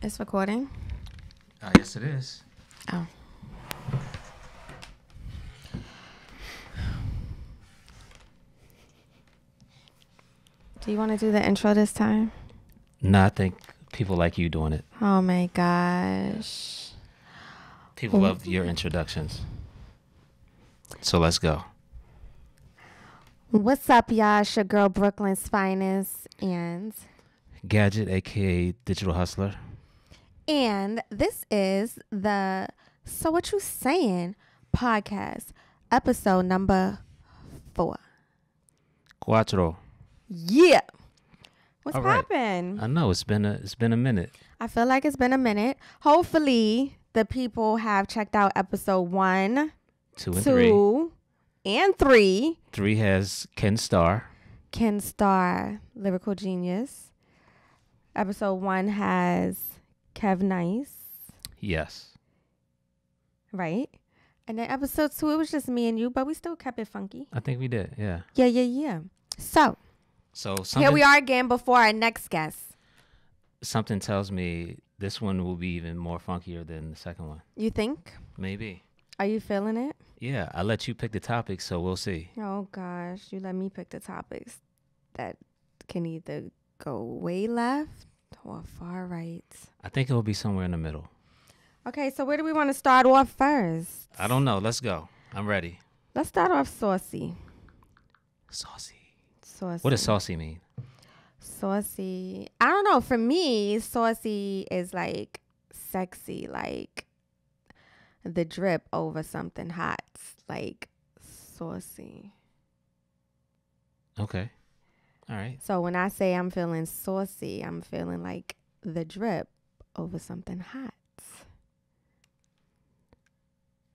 It's recording. Yes, it is. Oh. Do you want to do the intro this time? No, I think people like you doing it. Oh my gosh. People love your introductions. So let's go. What's up, y'all? It's your girl, Brooklyn's finest, and Gadget, aka Digital Hustler. this is the So What You Saying podcast, episode number 4. Cuatro. Yeah. What's All right. poppin'? I know it's been a minute. I feel like it's been a minute. Hopefully, the people have checked out episode 1, 2 and 2, and 3. 3 has Ken Starr. Ken Starr, lyrical genius. Episode 1 has Kev Nice, Yes. right? And then episode 2, it was just me and you, but we still kept it funky. I think we did. Yeah. Yeah. So something, here we are again before our next guest. Something tells me this one will be even more funkier than the second one. You think? Maybe. Are you feeling it? Yeah. I let you pick the topic, so we'll see. Oh gosh, you let me pick the topics that can either go way left or far right. I think it will be somewhere in the middle. Okay, so where do we want to start off first? I don't know. Let's go. I'm ready. Let's start off saucy. Saucy. Saucy. What does saucy mean? Saucy. I don't know. For me, saucy is like sexy, like the drip over something hot, like saucy. Okay. All right. So when I say I'm feeling saucy, I'm feeling like the drip over something hot.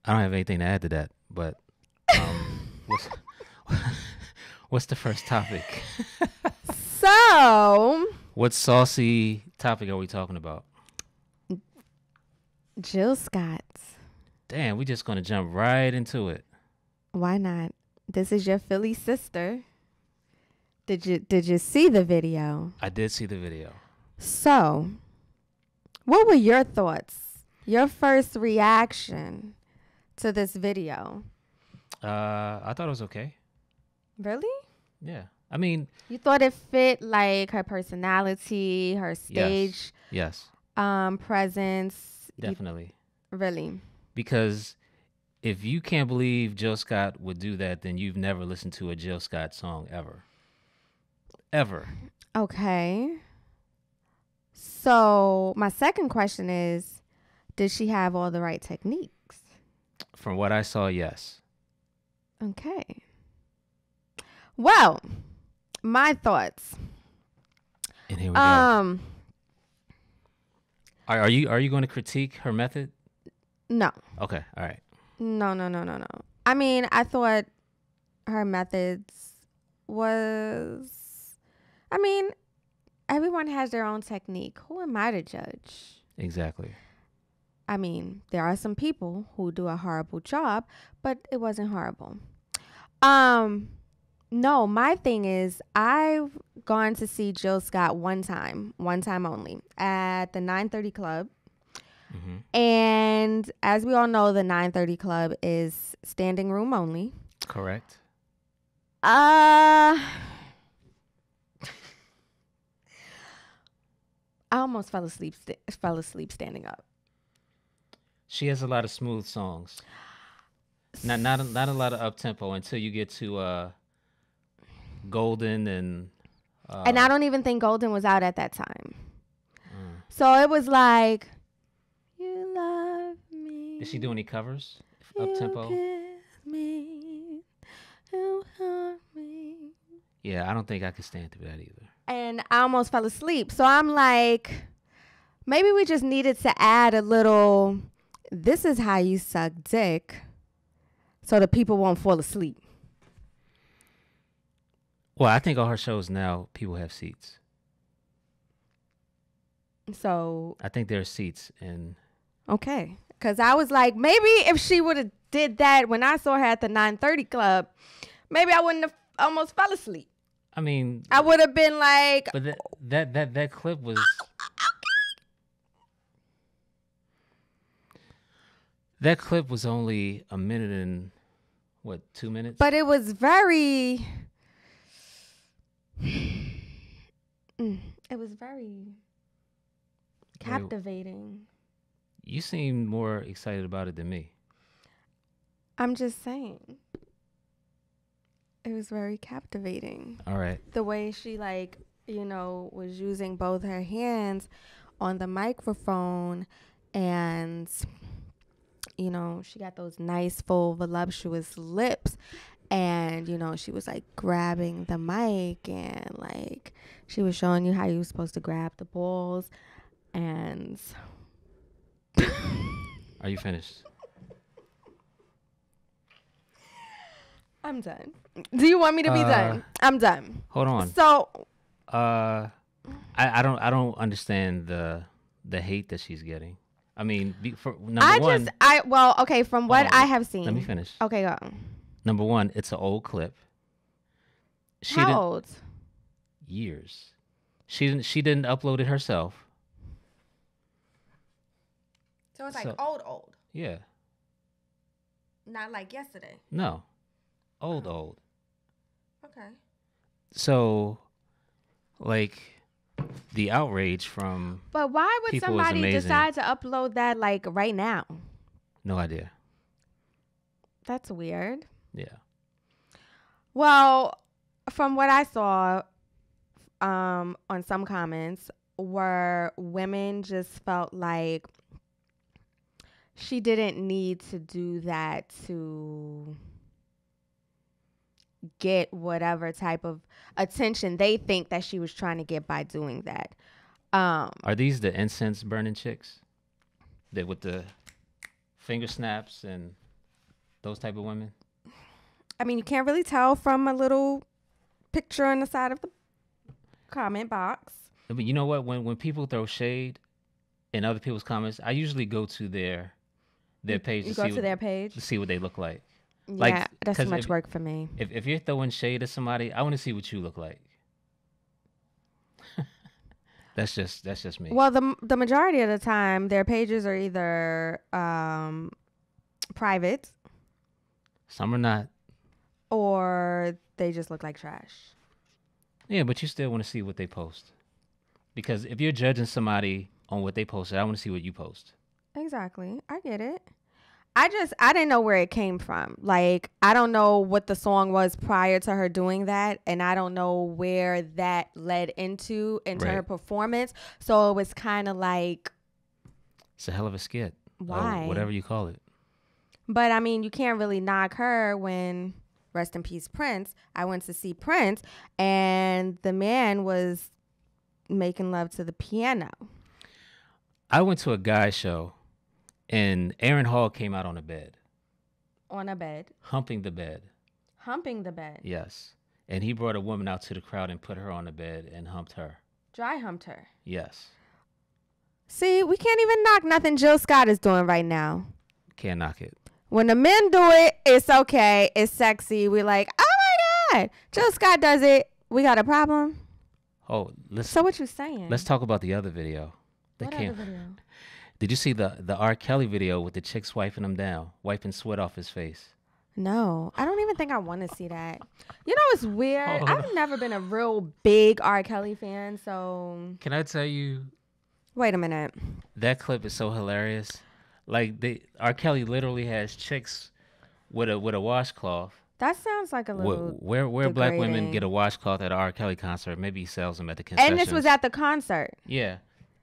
I don't have anything to add to that, but what's the first topic? So, What saucy topic are we talking about? Jill Scott. Damn, we just gonna jump right into it. Why not? This is your Philly sister. Did you see the video? I did see the video. So, what were your thoughts? Your first reaction to this video? I thought it was okay. Really? Yeah. I mean, You thought it fit like her personality, her stage yes, presence? definitely. Really? Because if you can't believe Jill Scott would do that, then you've never listened to a Jill Scott song ever. Ever. Okay. So, my second question is, did she have all the right techniques? From what I saw, yes. Okay. Well, my thoughts. And here we go. Are you going to critique her method? No. Okay. All right. No. I mean, I thought her methods everyone has their own technique. Who am I to judge? Exactly. I mean, there are some people who do a horrible job, but it wasn't horrible. No, my thing is I've gone to see Jill Scott one time only, at the 930 Club. Mm-hmm. And as we all know, the 930 Club is standing room only. Correct. I almost fell asleep standing up. She has a lot of smooth songs. Not a lot of up tempo until you get to Golden and I don't even think Golden was out at that time. So it was like, you love me. Did she do any covers? Up tempo? Me, you hurt me. Yeah, I don't think I could stand through that either. And I almost fell asleep. So I'm like, maybe we just needed to add a little, this is how you suck dick, so the people won't fall asleep. Well, I think all her shows now, people have seats. So I think there are seats. And okay. Because I was like, maybe if she would have did that when I saw her at the 930 Club, maybe I wouldn't have almost fell asleep. I mean, I would have been like, but that clip was That clip was only a minute and what, 2 minutes? But it was very. It was very captivating. You seem more excited about it than me. I'm just saying. It was very captivating. All right. The way she was using both her hands on the microphone, and she got those nice full voluptuous lips, and she was like grabbing the mic, and like she was showing you how you were supposed to grab the balls. And Are you finished? I'm done. Do you want me to be done? I'm done. Hold on. So I don't understand the hate that she's getting. I mean, for number one. Okay, from what I have seen. Let me finish. Okay, go. Number one, it's an old clip. How old? Years. She didn't upload it herself. So it's like old. Yeah. Not like yesterday. No. Old. Okay. So, like, the outrage from But why would somebody decide to upload that like right now? No idea. That's weird. Yeah. Well, from what I saw on some comments, where women just felt like she didn't need to do that to get whatever type of attention they think that she was trying to get by doing that. Are these the incense burning chicks? That with the finger snaps and those type of women? I mean, you can't really tell from a little picture on the side of the comment box. But you know what? When people throw shade in other people's comments, I usually go to their page. You go to their page to see what they look like. Yeah, that's too much work for me. If you're throwing shade at somebody, I want to see what you look like. That's just me. Well, the majority of the time, their pages are either private. Some are not. Or they just look like trash. Yeah, but you still want to see what they post. Because if you're judging somebody on what they posted, I want to see what you post. Exactly. I get it. I didn't know where it came from. Like, I don't know what the song was prior to her doing that. And I don't know where that led into her performance. So it was kind of like. It's a hell of a skit. Why? Whatever you call it. But, I mean, you can't really knock her when, rest in peace, Prince. I went to see Prince, and the man was making love to the piano. I went to a guy show. And Aaron Hall came out on a bed. On a bed? Humping the bed. Humping the bed? Yes. And he brought a woman out to the crowd and put her on the bed and humped her. Dry humped her? Yes. See, we can't even knock nothing Jill Scott is doing right now. Can't knock it. When the men do it, it's okay. It's sexy. We're like, oh my God. Jill Scott does it. We got a problem? Oh, So what you saying? Let's talk about the other video. What other video? Did you see the R. Kelly video with the chicks wiping him down, wiping sweat off his face? No, I don't even think I want to see that. You know, it's weird. I've never been a real big R. Kelly fan, so. Can I tell you? Wait a minute. That clip is so hilarious. Like, R. Kelly literally has chicks with a washcloth. That sounds like a little where black women get a washcloth at an R. Kelly concert. Maybe he sells them at the concessions. And this was at the concert. Yeah.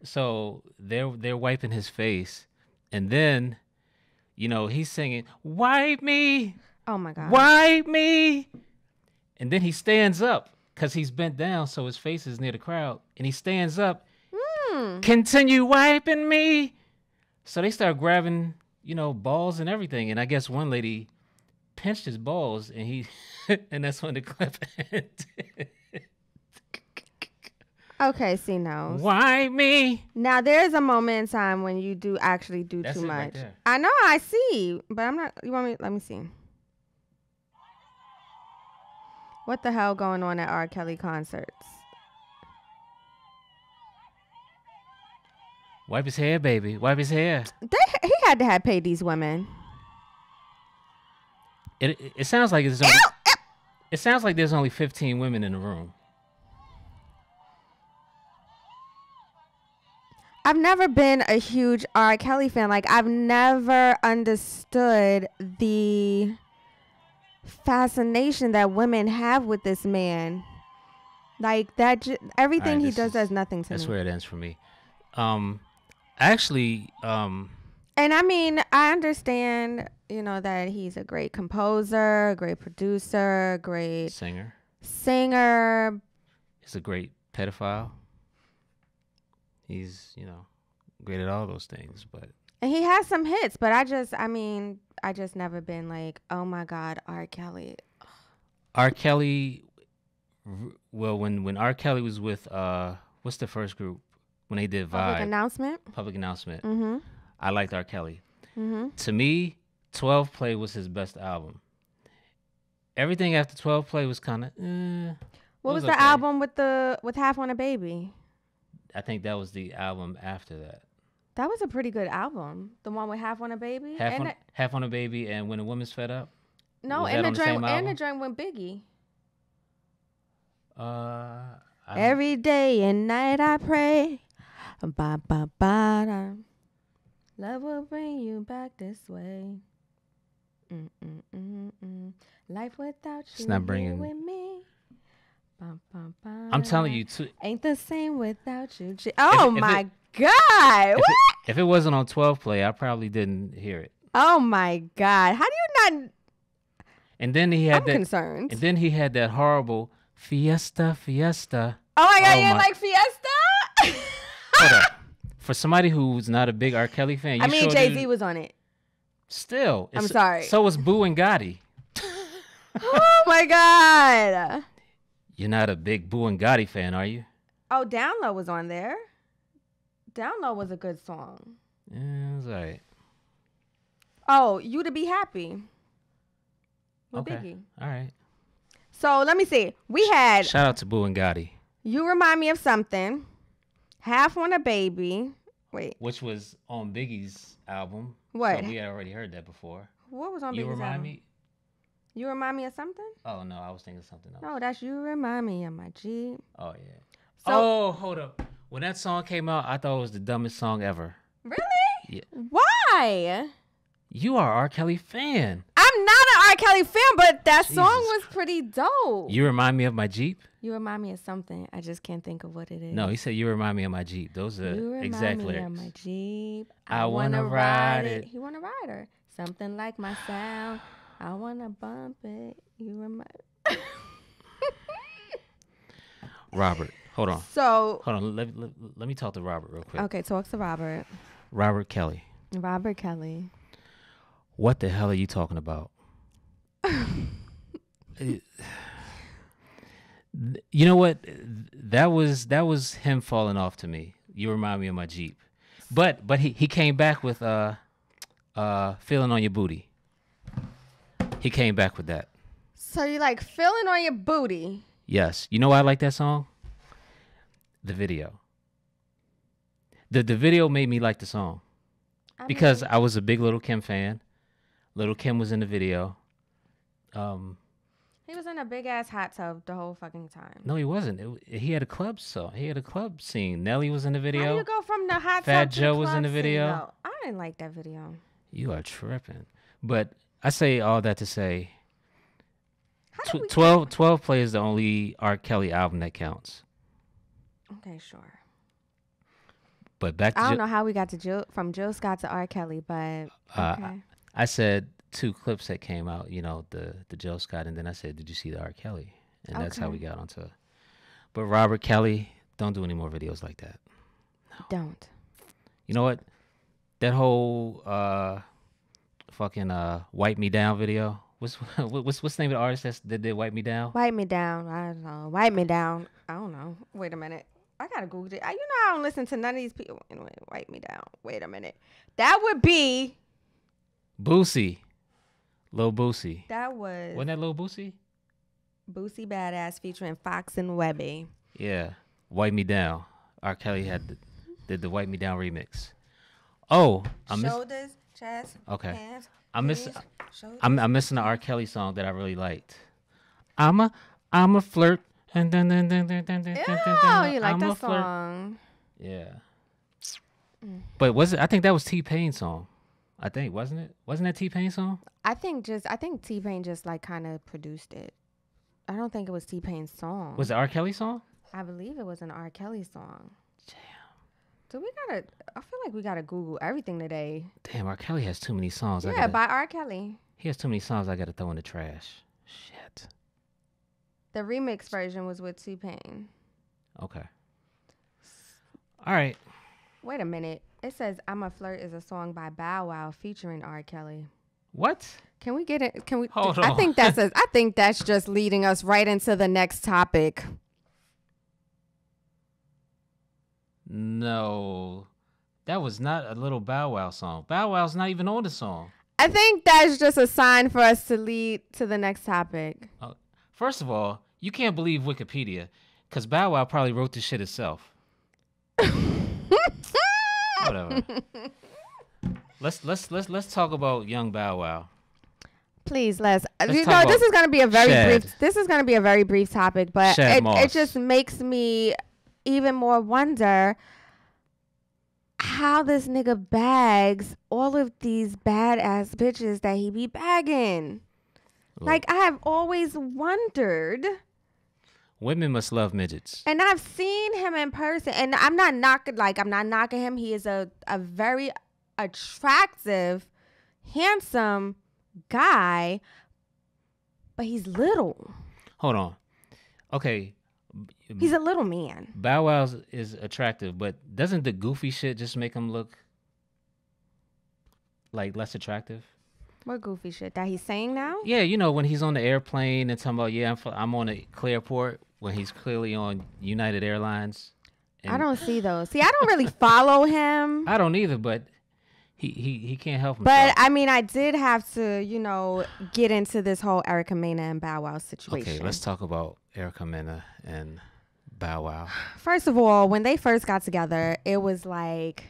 So they're wiping his face, and then, he's singing, "Wipe me." Oh my God. Wipe me. And then he stands up because he's bent down, so his face is near the crowd, and he stands up. Continue wiping me. So they start grabbing, balls and everything, and I guess one lady pinched his balls, and and that's when the clip ended. Okay, see now. Why me? Now there's a moment in time when you do actually do That's too it much. right there. I know, I see, but I'm not. You want me? Let me see. What the hell going on at R. Kelly concerts? Wipe his hair, baby. Wipe his hair. He had to have paid these women. It sounds like it's only, it sounds like there's only 15 women in the room. I've never been a huge R. Kelly fan. Like, I've never understood the fascination that women have with this man. Like, everything he does nothing to me. That's where it ends for me. Actually, and I mean, I understand, that he's a great composer, a great producer, great singer. He's a great pedophile. He's, great at all those things, and he has some hits, but I just never been like, oh my God, R. Kelly. R. Kelly, well, when R. Kelly was with, what's the first group? When they did Vibe. Public Announcement. Mm-hmm. I liked R. Kelly. Mm-hmm. To me, 12 Play was his best album. Everything after 12 Play was kind of, What was the album with Half on a Baby? I think that was the album after that. That was a pretty good album. The one with Half on a Baby? Half on a Baby and When a Woman's Fed Up? No, and the joint with Biggie. Every day and night I pray. Ba, ba, ba, da. Love will bring you back this way. Life without you it's not bringing with me. Ba, ba, ba, I'm telling you, too. Ain't the same without you. Oh, my God. What? If it wasn't on 12 Play, I probably didn't hear it. Oh, my God. How do you not... And then he had I'm concerned. And then he had that horrible Fiesta. Oh, my God. You didn't like Fiesta? Hold up. For somebody who's not a big R. Kelly fan, Jay-Z was on it. Still. I'm sorry. So was Boo and Gotti. Oh, my God. You're not a big Boo and Gotti fan, are you? Oh, Down Low was on there. Down Low was a good song. Yeah, it was all right. Oh, You to Be Happy. With okay. Biggie. All right. So, let me see. We had... Shout out to Boo and Gotti. You Remind Me of Something. Half on a Baby. Wait. Which was on Biggie's album. What? So we had already heard that before. What was on Biggie's album? You Remind Me of Something? Oh, no. I was thinking something else. No, that's You Remind Me of My Jeep. Oh, yeah. Hold up. When that song came out, I thought it was the dumbest song ever. Really? Yeah. Why? You are an R. Kelly fan. I'm not an R. Kelly fan, but that song was pretty dope. You Remind Me of My Jeep? You Remind Me of Something. I just can't think of what it is. No, he said You Remind Me of My Jeep. Those are exact lyrics. You Remind Me of My Jeep. I wanna ride it. He wanna ride her. Something like my sound. I wanna bump it. You remind. Robert, hold on. So hold on. Let me talk to Robert real quick. Okay, talk to Robert. Robert Kelly. Robert Kelly. What the hell are you talking about? You know what? That was him falling off to me. You Remind Me of My Jeep. But he came back with Feeling on Your Booty. He came back with that. So you like Feeling on Your Booty? Yes. You know why I like that song? The video. The video made me like the song. Because I was a big Little Kim fan. Little Kim was in the video. He was in a big ass hot tub the whole fucking time. No, he wasn't. He had a club song. He had a club scene. Nelly was in the video. How do you go from the hot tub Fat to Joe the was in the video. No, I didn't like that video. You are tripping. But I say all that to say 12 Play is the only R. Kelly album that counts. Okay, sure. But back to I don't know how we got to from Jill Scott to R. Kelly, but okay. I said 2 clips that came out, the Jill Scott, and then I said, did you see the R. Kelly? And that's how we got onto it. But Robert Kelly, don't do any more videos like that. No. Don't. You know what? That whole fucking Wipe Me Down video. What's the name of the artist that did Wipe Me Down? Wipe Me Down. I don't know. Wipe Me Down. I don't know. Wait a minute. I gotta Google it. I don't listen to none of these people. Anyway, Wipe Me Down. Wait a minute. That would be Boosie. Lil Boosie. Wasn't that Lil Boosie? Boosie Badass featuring Fox and Webby. Yeah. Wipe Me Down. R. Kelly had did the Wipe Me Down remix. Oh, Shoulders, chest, okay. hands, I'm knees, missing. shoulders. I'm missing the R. Kelly song that I really liked. I'm a flirt. And then Oh, you like I'm that a flirt. song? Yeah. But was it? I think that was T-Pain's song. I think wasn't it? Wasn't that T-Pain's song? I think T-Pain just like kind of produced it. I don't think it was T-Pain's song. Was it R. Kelly song? I believe it was an R. Kelly song. Damn. Do we gotta? I feel like we gotta Google everything today. Damn, R. Kelly has too many songs. Yeah, by R. Kelly. He has too many songs. I gotta throw in the trash. Shit. The remix version was with T-Pain. Okay. All right. Wait a minute. It says "I'm a Flirt" is a song by Bow Wow featuring R. Kelly. What? Can we get it? Can we? Hold I on. think that's just leading us right into the next topic. No, that was not a little Bow Wow song. Bow Wow's not even on the song. I think that's just a sign for us to lead to the next topic. First of all, you can't believe Wikipedia, because Bow Wow probably wrote this shit itself. Whatever. Let's talk about young Bow Wow. Please, let's Let's you talk know, this about is going to be a very Shad. brief. This is going to be a very brief topic, but Shad it Moss. just makes me even more wonder how this nigga bags all of these badass bitches that he be bagging. Look, Like, I have always wondered, women must love midgets. and I've seen him in person, and I'm not knocking him. He is a very attractive, handsome guy, but he's little. Hold on. Okay. He's a little man. Bow Wow is attractive, but doesn't the goofy shit just make him look like less attractive? What goofy shit that he's saying now? Yeah, you know, when he's on the airplane and talking about, yeah, I'm on a Clearport, when he's clearly on United Airlines. I don't see those. See, I don't really follow him. I don't either, but he can't help himself. But I mean, I did have to, get into this whole Erica Mena and Bow Wow situation. Okay, let's talk about Erica Mena and Bow Wow. First of all, when they first got together, it was like,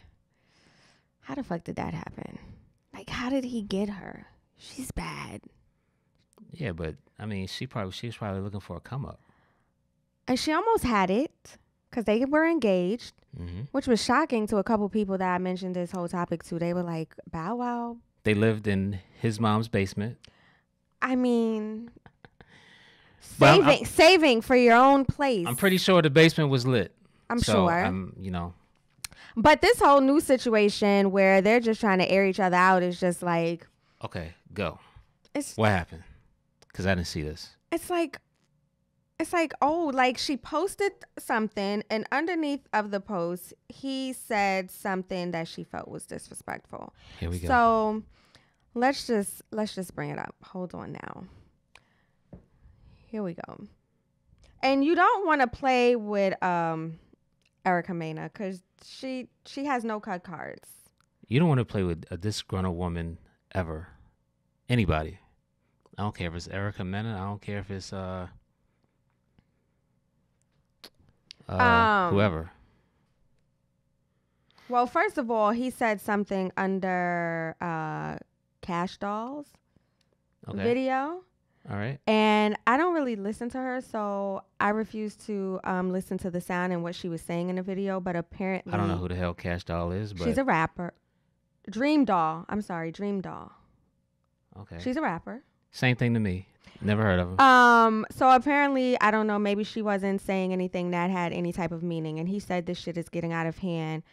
how the fuck did that happen? Like, how did he get her? She's bad. Yeah, but I mean, she was probably looking for a come up. And she almost had it because they were engaged, which was shocking to a couple people that I mentioned this whole topic to. They were like, Bow Wow. They lived in his mom's basement. I mean, Well, saving for your own place. I'm pretty sure the basement was lit. I'm sure. But this whole new situation where they're just trying to air each other out is just like. Okay, go. It's what happened? Because I didn't see this. It's like, oh, like she posted something, and underneath of the post, he said something that she felt was disrespectful. Here we go. So let's just bring it up. Hold on now. Here we go. And you don't want to play with Erica Mena because she has no cut cards. You don't want to play with a disgruntled woman ever. Anybody. I don't care if it's Erica Mena. I don't care if it's whoever. Well, first of all, he said something under Cash Doll's video. All right. And I don't really listen to her, so I refuse to listen to the sound and what she was saying in the video. But apparently, I don't know who the hell Cash Doll is, but she's a rapper. Dream Doll. I'm sorry, Dream Doll. Okay. She's a rapper. Same thing to me. Never heard of him. So apparently, I don't know, maybe she wasn't saying anything that had any type of meaning. And he said this shit is getting out of hand.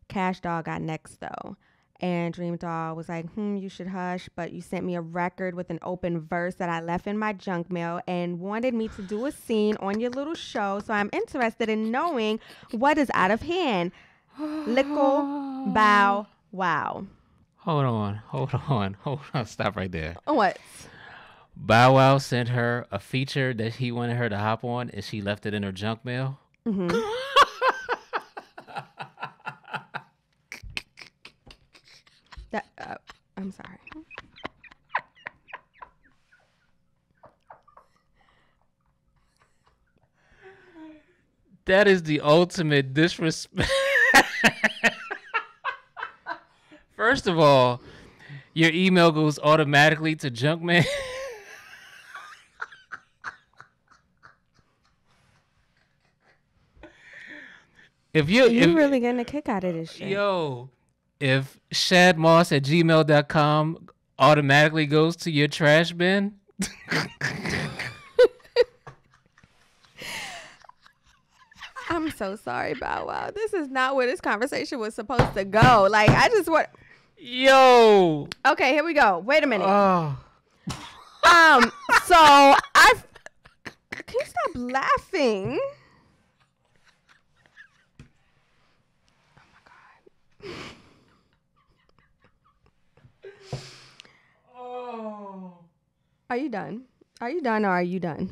Cash Doll got next, though. And Dream Doll was like, you should hush, but you sent me a record with an open verse that I left in my junk mail and wanted me to do a scene on your little show. So I'm interested in knowing what is out of hand. Lickle, bow, wow. Hold on. Stop right there. What? Bow Wow sent her a feature that he wanted her to hop on, and she left it in her junk mail. Mm-hmm. I'm sorry. That is the ultimate disrespect. First of all, your email goes automatically to junk mail. If You're if really getting a kick out of this shit. yo, if shadmoss@gmail.com automatically goes to your trash bin, I'm so sorry, Bow Wow. This is not where this conversation was supposed to go. Like, I just want. yo, Okay, here we go. Wait a minute. oh, So I. Can you stop laughing? oh. Are you done? Are you done or are you done?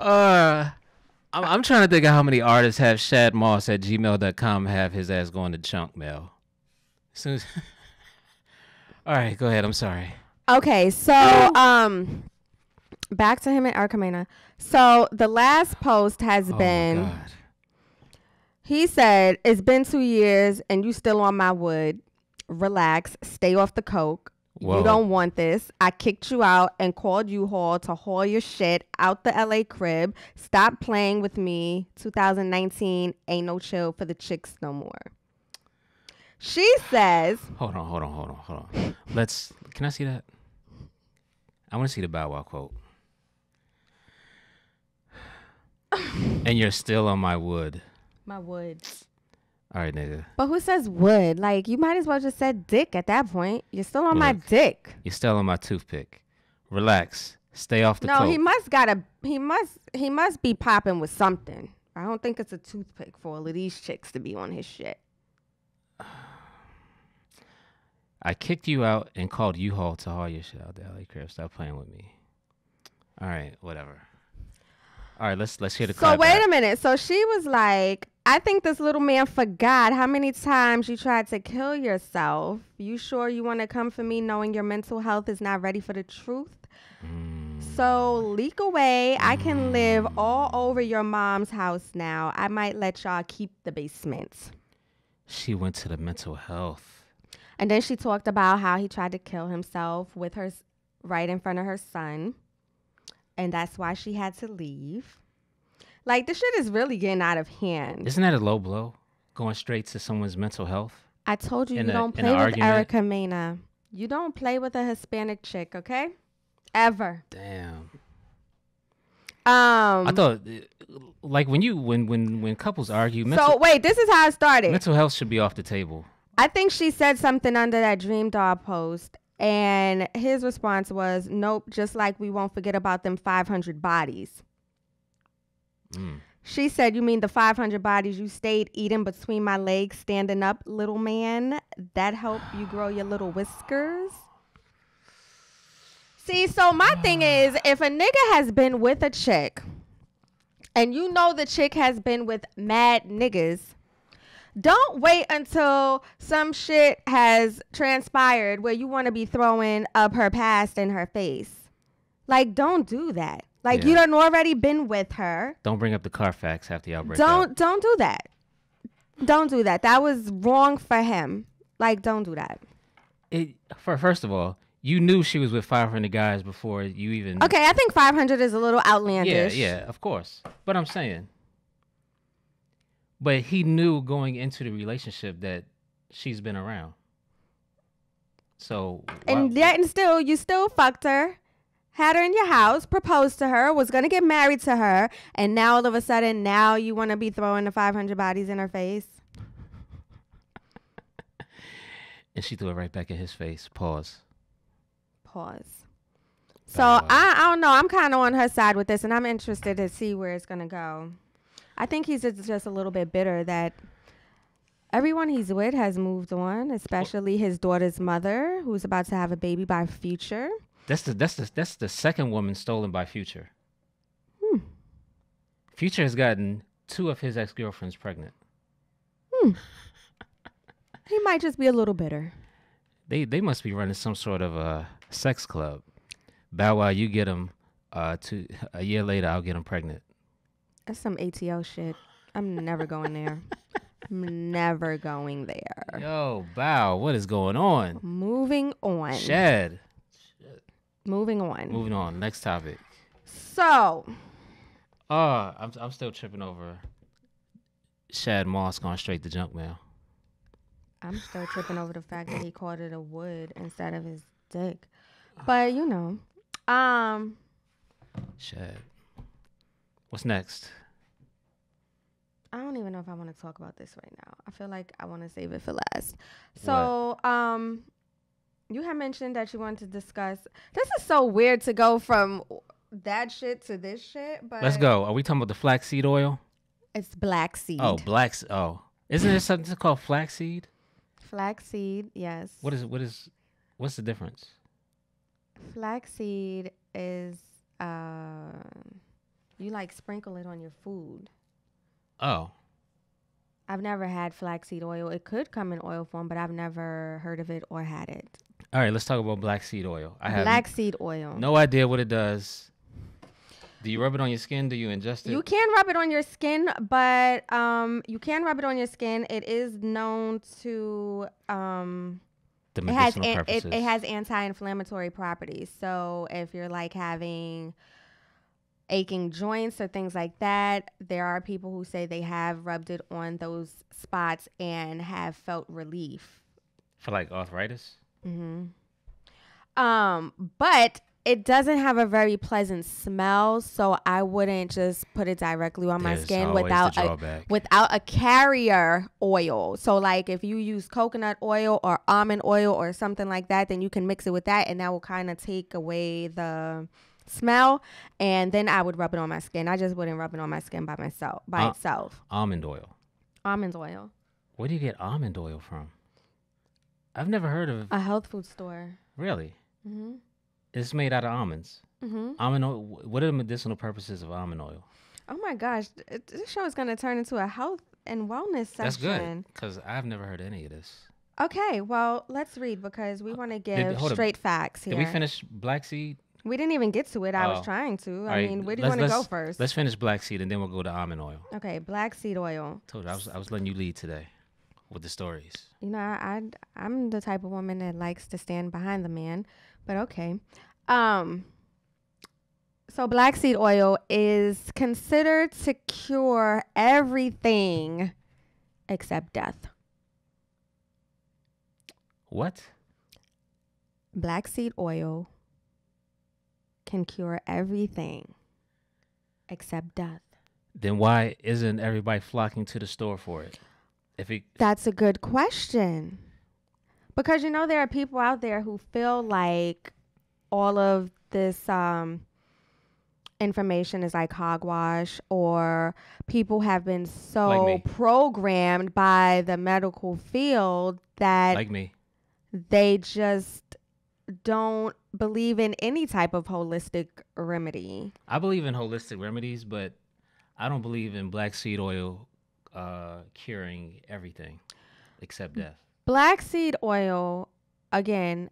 I'm trying to think of how many artists have shadmoss@gmail.com have his ass going to junk mail. As soon as all right, go ahead. I'm sorry. Okay, so back to him and Arkamena. So the last post has been. Oh my God. He said, "It's been 2 years and you still on my wood. Relax, stay off the coke. Whoa. You don't want this. I kicked you out and called U-Haul to haul your shit out the LA crib. Stop playing with me. 2019 ain't no chill for the chicks no more." She says, Hold on. Can I see that? I want to see the Bow Wow quote. And you're still on my wood. "My wood." All right, nigga. But who says wood? Like, you might as well just said dick at that point. You're still on my dick. You're still on my toothpick. Relax. Stay off the No, coke. he must be popping with something. I don't think it's a toothpick for all of these chicks to be on his shit. I kicked you out and called U-Haul to haul your shit out the LA crib. Stop playing with me. All right, whatever. All right, let's hear the So clap wait back. a minute. So she was like, "I think this little man forgot how many times you tried to kill yourself. You sure you want to come for me knowing your mental health is not ready for the truth? So leak away. I can live all over your mom's house now. I might let y'all keep the basement." She went to the mental health. And then she talked about how he tried to kill himself with her right in front of her son. And that's why she had to leave. Like, this shit is really getting out of hand. Isn't that a low blow? Going straight to someone's mental health? I told you, you don't play with Erica Mena. You don't play with a Hispanic chick, okay? Ever. Damn. I thought, like, when couples argue, So wait, this is how it started. mental health should be off the table. I think she said something under that Dream Doll post, and his response was, "Nope, just like we won't forget about them 500 bodies." She said, "You mean the 500 bodies you stayed eating between my legs standing up, little man? That helped you grow your little whiskers?" See, so my thing is, if a nigga has been with a chick and you know the chick has been with mad niggas, don't wait until some shit has transpired where you want to be throwing up her past in her face. Like, don't do that. Like, you done already been with her. Don't bring up the Carfax after y'all break up. Don't do that. Don't do that. That was wrong for him. Like, don't do that. First of all, you knew she was with 500 guys before you even... Okay, I think 500 is a little outlandish. Yeah, of course. But I'm saying... But he knew going into the relationship that she's been around. So... And yet and still, you still fucked her, had her in your house, proposed to her, was going to get married to her, and now all of a sudden, now you want to be throwing the 500 bodies in her face? And she threw it right back in his face. Pause. So I don't know. I'm kind of on her side with this, and I'm interested to see where it's going to go. I think he's just a little bit bitter that everyone he's with has moved on, especially his daughter's mother, who's about to have a baby by Future. That's the second woman stolen by Future. Future has gotten 2 of his ex-girlfriends pregnant. He might just be a little bitter. They must be running some sort of a sex club. Bow Wow, you get him. A year later, I'll get him pregnant. That's some ATL shit. I'm never going there. I'm never going there. Yo, Bow, what is going on? Moving on. Shad. Moving on. Moving on. Next topic. So. I'm still tripping over Shad Moss going straight to junk mail. I'm still tripping over the fact that he called it a wood instead of his dick. But you know. Shad. What's next? I don't even know if I want to talk about this right now. I feel like I want to save it for last. So, you had mentioned that you wanted to discuss. This is so weird to go from that shit to this shit, but Let's go. Are we talking about the flaxseed oil? It's black seed. Oh, isn't there something called flaxseed? Flaxseed, yes. What's the difference? Flaxseed is you like sprinkle it on your food. Oh. I've never had flaxseed oil. It could come in oil form, but I've never heard of it or had it. All right, let's talk about black seed oil. I have black seed oil. No idea what it does. Do you rub it on your skin? Do you ingest it? You can rub it on your skin, but you can rub it on your skin. It is known to the medicinal purposes. It has anti-inflammatory properties. So if you're like having aching joints or things like that, there are people who say they have rubbed it on those spots and have felt relief. For like arthritis? Mm-hmm. But it doesn't have a very pleasant smell, so I wouldn't just put it directly on my skin without a carrier oil. So like if you use coconut oil or almond oil or something like that, then you can mix it with that, and that will kind of take away the smell, and then I would rub it on my skin. I just wouldn't rub it on my skin by itself. Almond oil. Almond oil. Where do you get almond oil from? I've never heard of a health food store. Really? Mm-hmm. It's made out of almonds. Mm-hmm. Almond oil. What are the medicinal purposes of almond oil? Oh my gosh, this show is going to turn into a health and wellness section. That's good, because I've never heard any of this. Okay, well, let's read, because we want to give straight facts here. Did we finish black seed? We didn't even get to it. I was trying to. I mean, where do you want to go first? Let's finish black seed, and then we'll go to almond oil. Okay, black seed oil. Told you, I was letting you lead today with the stories. You know, I'm the type of woman that likes to stand behind the man, but okay. So black seed oil is considered to cure everything except death. What? Black seed oil can cure everything except death. Then why isn't everybody flocking to the store for it? That's a good question. Because, you know, there are people out there who feel like all of this information is like hogwash, or people have been so programmed by the medical field that like me, they just don't believe in any type of holistic remedy. I believe in holistic remedies, but I don't believe in black seed oil curing everything except death. Black seed oil, again,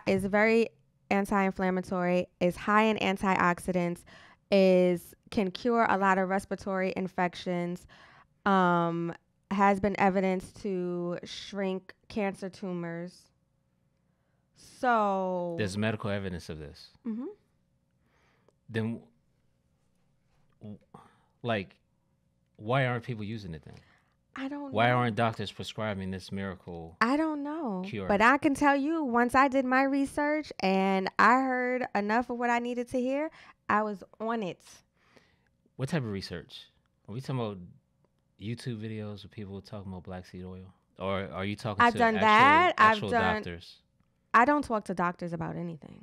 is very anti-inflammatory, is high in antioxidants, can cure a lot of respiratory infections, has been evidenced to shrink cancer tumors. So there's medical evidence of this. Mm-hmm. Then, like, why aren't people using it then? I don't know. Why aren't doctors prescribing this miracle? I don't know. Cure? But I can tell you, once I did my research and I heard enough of what I needed to hear, I was on it. What type of research? Are we talking about YouTube videos of people talking about black seed oil? Or are you talking to actual doctors? I don't talk to doctors about anything.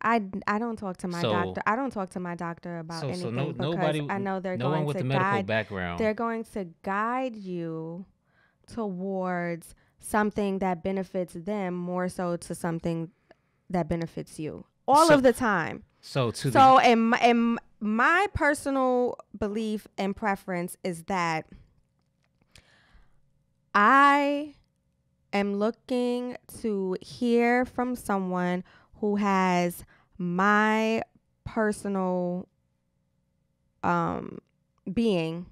I don't talk to my doctor. I don't talk to my doctor about anything because I know they're going to guide. They're going to guide you towards something that benefits them more so to something that benefits you all of the time. In my personal belief and preference is that I am looking to hear from someone who has my personal being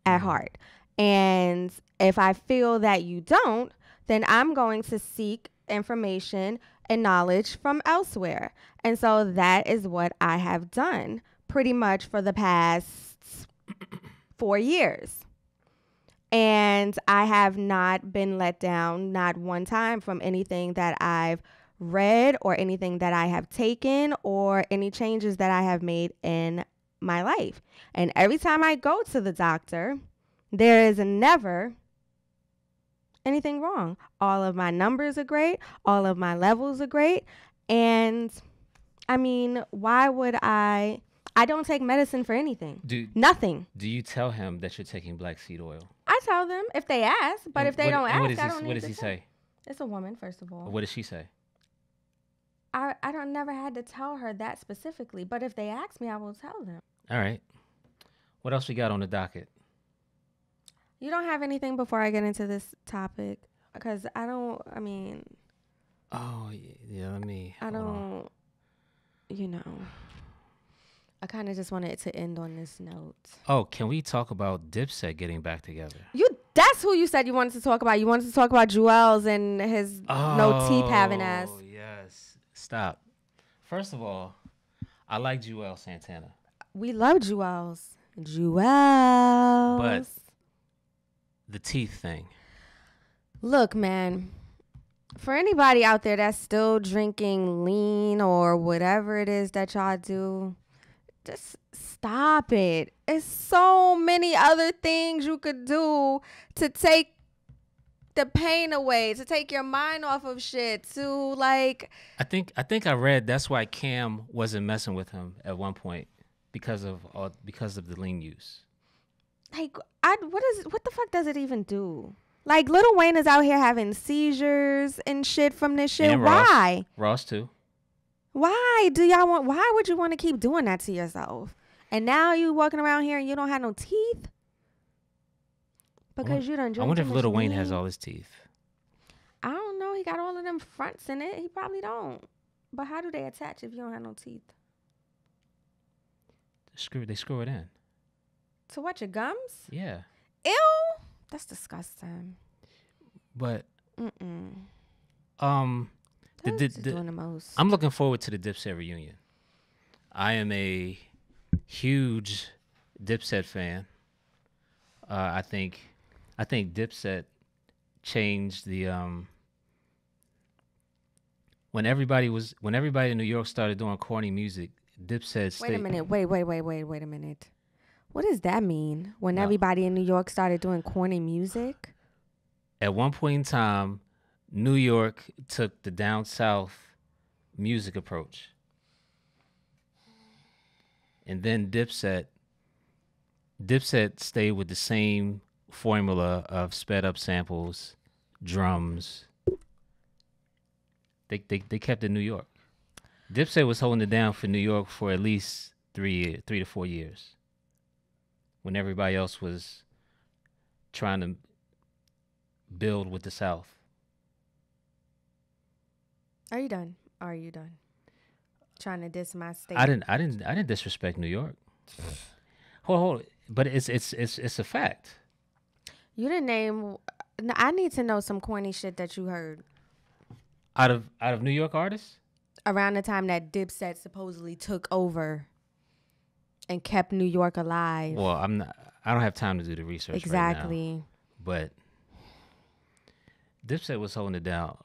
at heart. And if I feel that you don't, then I'm going to seek information and knowledge from elsewhere. And so that is what I have done pretty much for the past 4 years. And I have not been let down, not one time, from anything that I've read or anything that I have taken or any changes that I have made in my life. And every time I go to the doctor, there is never anything wrong. All of my numbers are great. All of my levels are great. And I mean, why would I don't take medicine for anything. Nothing. Do you tell him that you're taking black seed oil? I tell them if they ask, but And if they don't ask, I don't need to. What does he say? It's a woman, first of all. What does she say? I don't never had to tell her that specifically, but if they ask me, I will tell them. All right. What else we got on the docket? You don't have anything before I get into this topic? Because I mean... Oh, yeah, let me... I don't... You know... I kind of just wanted it to end on this note. Oh, can we talk about Dipset getting back together? That's who you said you wanted to talk about. You wanted to talk about Jewels and his no teeth having ass. Oh, yes. Stop. First of all, I like Jewel Santana. We love Jewels. But the teeth thing. Look, man. For anybody out there that's still drinking lean or whatever it is that y'all do, just stop it. There's so many other things you could do to take the pain away, to take your mind off of shit, to like... I think I read that's why Cam wasn't messing with him at one point because of the lean use. Like, what the fuck does it even do? Like, Lil Wayne is out here having seizures and shit from this shit. And why? Ross too. Why would you want to keep doing that to yourself? And now you walking around here and you don't have no teeth? Because you done drink. I wonder if Lil Wayne lean. has all his teeth. I don't know. He got all of them fronts in it. He probably don't. But how do they attach if you don't have no teeth? They screw it in. To what, your gums? Yeah. Ew. That's disgusting. But doing the most. I'm looking forward to the Dipset reunion. I am a huge Dipset fan. I think Dipset changed the when everybody in New York started doing corny music, Dipset Wait a minute. Wait a minute. What does that mean? When everybody in New York started doing corny music? At one point in time, New York took the down south music approach. And then Dipset stayed with the same formula of sped up samples, drums. They kept it New York. Dipset was holding it down for New York for at least 3 to 4 years. When everybody else was trying to build with the South. Are you done? Trying to diss my state? I didn't disrespect New York. Hold. But it's a fact. You didn't name. I need to know some corny shit that you heard. Out of New York artists? Around the time that Dipset supposedly took over and kept New York alive. Well, I don't have time to do the research exactly. Right now, but Dipset was holding it down.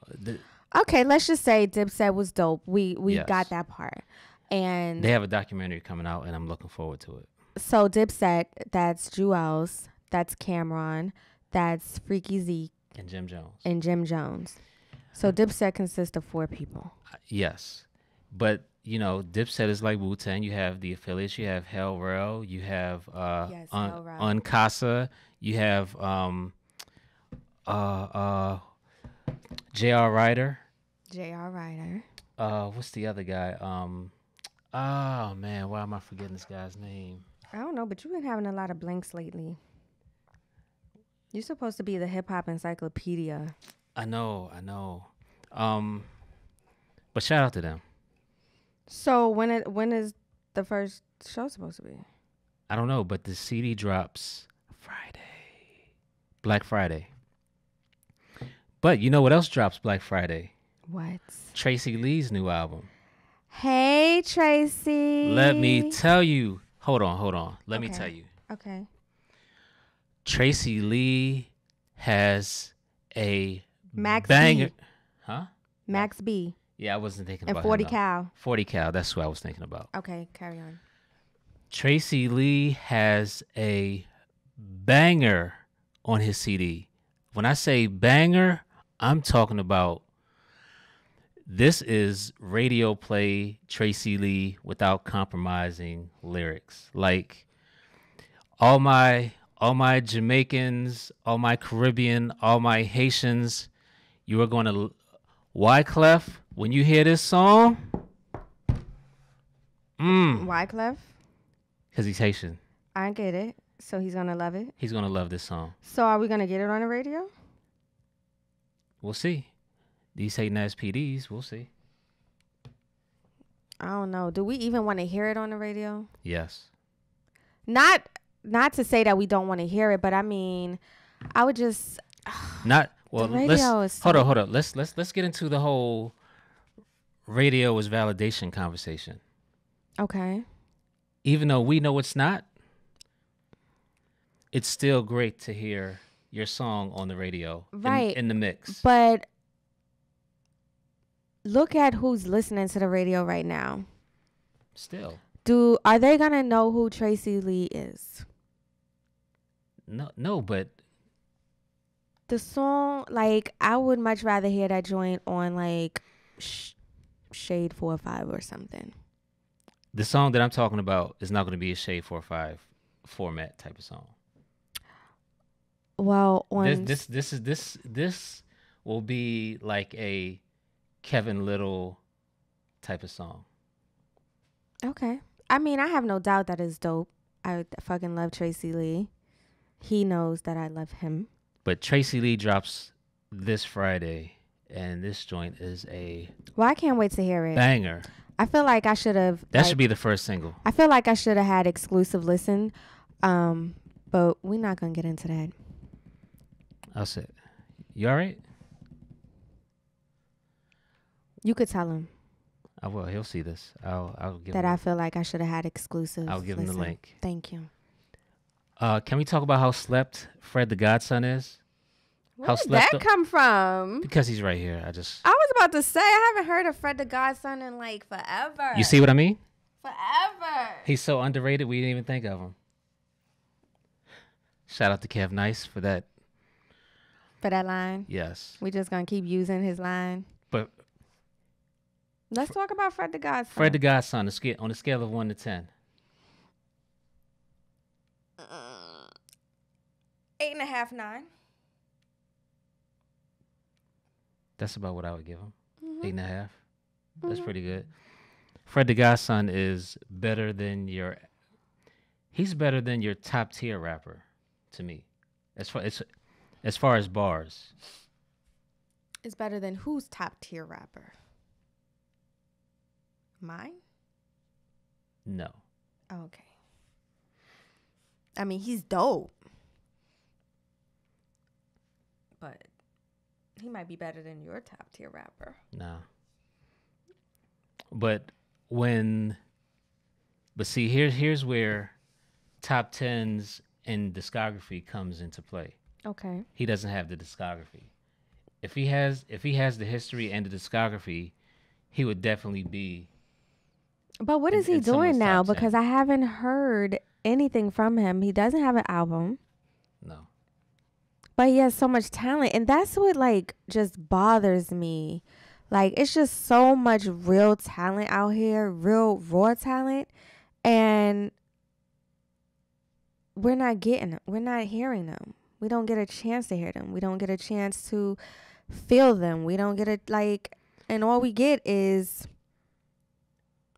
Okay, let's just say Dipset was dope. We yes. got that part. And they have a documentary coming out, and I'm looking forward to it. So Dipset, that's Jewels, that's Cameron, that's Freaky Zeke. And Jim Jones. So Dipset consists of 4 people. Yes. But, Dipset is like Wu-Tang. You have the affiliates. You have Hell Rell. You have Uncasa. You have J.R. Ryder. What's the other guy? Oh, man. Why am I forgetting this guy's name? I don't know, but you've been having a lot of blanks lately. You're supposed to be the hip-hop encyclopedia. I know. But shout out to them. So when is the first show supposed to be? I don't know, but the CD drops Friday. Black Friday. But you know what else drops Black Friday? What? Tracy Lee's new album. Hey, Tracy. Let me tell you. Hold on. Let me Okay. tell you. Okay. Tracy Lee has a Max banger. B. Huh? Max B. Yeah, I wasn't thinking And about 40 him, though. Cal. 40 Cal. That's who I was thinking about. Okay, carry on. Tracy Lee has a banger on his CD. When I say banger, I'm talking about this is radio play Tracy Lee without compromising lyrics. Like all my Jamaicans, all my Caribbean, all my Haitians, you are going to Wyclef, when you hear this song, Wyclef? because he's Haitian. I get it. So he's going to love it. He's going to love this song. So are we going to get it on the radio? We'll see. These hating ass PDs, we'll see. I don't know. Do we even want to hear it on the radio? Yes. Not to say that we don't want to hear it, but I mean, I would just Not well. The radio is so- Hold on. Let's get into the whole radio is validation conversation. Okay. Even though we know it's not, it's still great to hear your song on the radio, Right. in the mix. But look at who's listening to the radio right now. Still, Are they going to know who Tracy Lee is? no, but The song, like, I would much rather hear that joint on, like, Shade 4-5 or something. the song that I'm talking about is not going to be a Shade 4-5 format type of song. Well, on This will be like a Kevin Little type of song. Okay. I mean, I have no doubt that it's dope. I fucking love Tracy Lee. He knows that I love him. But Tracy Lee drops this Friday, and this joint is a Well, I can't wait to hear it. banger. I feel like I should have. That should be the first single. I feel like I should have had exclusive listen, but we're not gonna get into that. I'll say, you all right? You could tell him I will. He'll see this. I'll give that him. I feel like I should have had exclusive. I'll give him the link. Thank you. Can we talk about how slept Fred the Godson is? Where How did slept that come from? Because he's right here. I was about to say I haven't heard of Fred the Godson in like forever. You see what I mean? Forever. He's so underrated. We didn't even think of him. Shout out to Kev Nice for that. For that line. Yes. We just gonna keep using his line. But Let's talk about Fred the Godson. Fred the Godson, on a scale of 1 to 10. 8.5, 9. That's about what I would give him. 8.5. That's pretty good. Fred the Godson is better than your. He's better than your top tier rapper, to me, as far as bars. It's better than who's top tier rapper? Mine? No. Okay. I mean, he's dope. But he might be better than your top tier rapper. No. But see, here's where top 10s and discography comes into play. Okay. He doesn't have the discography. If he has the history and the discography, he would definitely be. But what is he in someone's doing now? top 10. Because I haven't heard anything from him. He doesn't have an album. No. But he has so much talent. And that's what, like, just bothers me. Like, it's just so much real talent out here, real raw talent. And we're not hearing them. We don't get a chance to hear them. We don't get a chance to feel them. We don't get and all we get is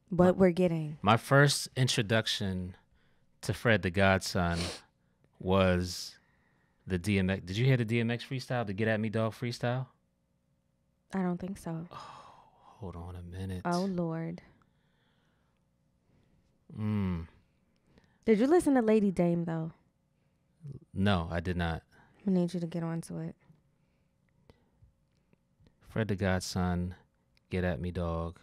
what we're getting. My first introduction to Fred the Godson was the DMX. Did you hear the DMX freestyle, the Get At Me Dog freestyle? I don't think so. Hold on a minute. Oh, Lord. Did you listen to Lady Dame, though? No, I did not. I need you to get onto it. Fred the Godson, get at me, dog.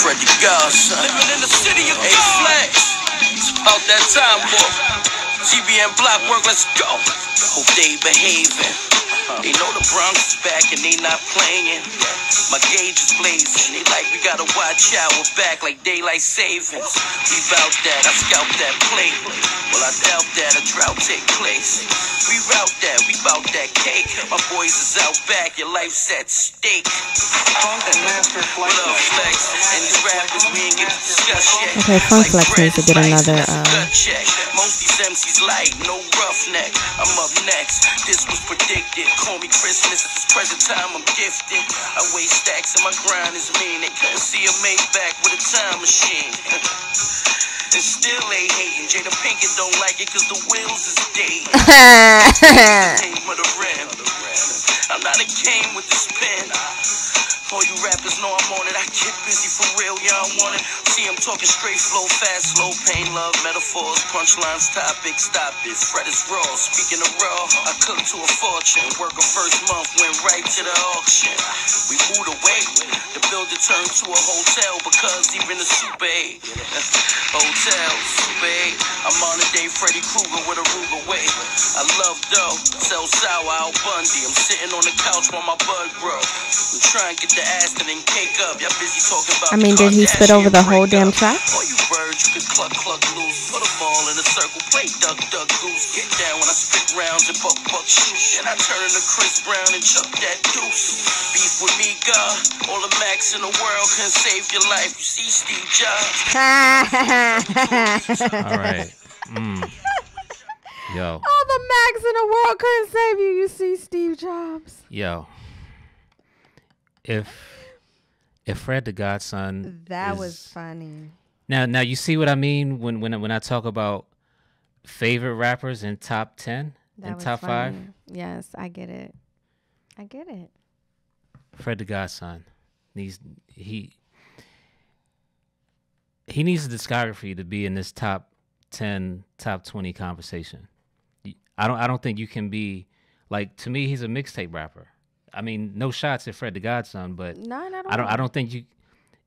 Fred the Godson, living in the city of Flex. It's about that time, boy. GBN block work, let's go. Hope they behaving. They know the Bronx is back and they not playing. My gauge is blazing. They like we gotta watch out. We're back like daylight savings. We bout that, I scout that plate. Well, I doubt that a drought take place. We route that, we bout that cake. My boys is out back, your life's at stake. What up, Flex? And these rappers we ain't get to discuss yet. Okay, Funk Flex needs to get another. Most these MCs light, no roughneck. I'm up next. This was predicted. Call me Christmas at this present time. I'm gifted. I weigh stacks and my grind is mean. They couldn't see a Maybach with a time machine. And still ain't hating. Jada Pinkett don't like it cause the wheels is dating. Name of the rim. I'm not a game with the spin. All you rappers know I'm on it. I get busy for real, y'all want it. See, I'm talking straight flow, fast, slow, pain, love, metaphors, punchlines, topics, stop it. Fred is raw, speaking of raw, I cook to a fortune. Work a first month, went right to the auction. We moved away, the building turned to a hotel because even the Super 8. Hotel, Super 8. I'm on a day, Freddy Krueger with a Ruger way. I love dough, sell sour, Al Bundy. I'm sitting on the couch while my bud grow. I'm trying to get the Aston and cake up. Y'all busy talking about. I mean, did he spit over the whole damn track? All you birds, you can cluck loose. Put them all in a circle, play duck goose. Get down when I spit rounds and buck shoot. And I turn into Chris Brown and chuck that deuce. Beef with me, God. All the Macs in the world can save your life. You see Steve Jobs. All right. Yo. All the Macs in the world couldn't save you. You see Steve Jobs. Yo. If Fred the Godson, that was funny. Now you see what I mean when I talk about favorite rappers in top 10 and top funny. 5. Yes, I get it. Fred the Godson he needs a discography to be in this top 10, top 20 conversation. I don't think you can be like, to me he's a mixtape rapper. I mean, no shots at Fred the Godson, but no, I don't think you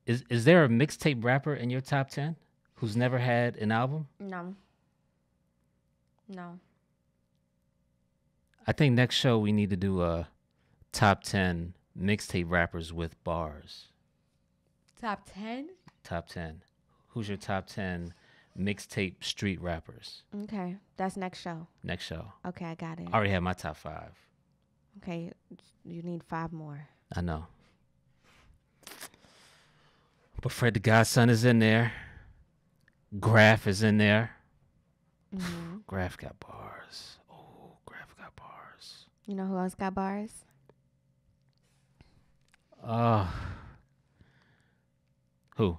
is there a mixtape rapper in your top 10 who's never had an album? No. I think next show we need to do a top 10 mixtape rappers with bars. Top 10? Top 10. Who's your top 10 mixtape street rappers? Okay, that's next show. Next show. Okay, I got it. I already have my top 5. Okay, you need 5 more. I know. But Fred the Godson is in there. Graph is in there. Mm-hmm. Graph got bars. Oh, Graph got bars. You know who else got bars? Who?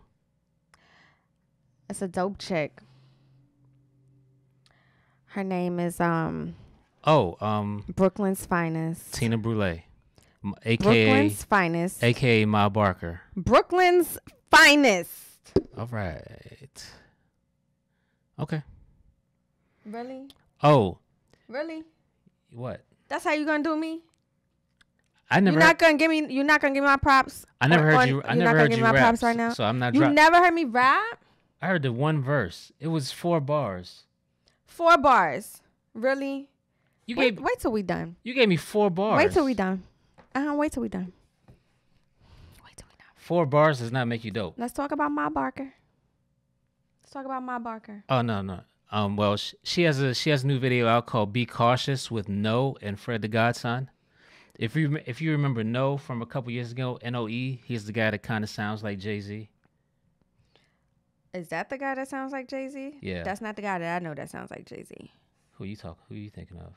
It's a dope chick. Her name is Brooklyn's Finest. Tina Brule, aka Brooklyn's Finest, aka Ma Barker. Brooklyn's Finest. All right. Okay. Really? Oh. Really? What? That's how you gonna do me? I never. You're not gonna give me my props. I never heard you. I never heard you rap. Props right now. So I'm not. You never heard me rap? I heard the one verse. It was 4 bars. 4 bars. Really? Wait till we done. You gave me 4 bars. Wait till we done. Wait till we done. 4 bars does not make you dope. Let's talk about Ma Barker. Oh no. Well, she has a new video out called "Be Cautious" with No and Fred the Godson. If you remember No from a couple years ago, NOE, he's the guy that kind of sounds like Jay-Z. Is that the guy that sounds like Jay-Z? Yeah. That's not the guy that I know that sounds like Jay-Z. Who you thinking of?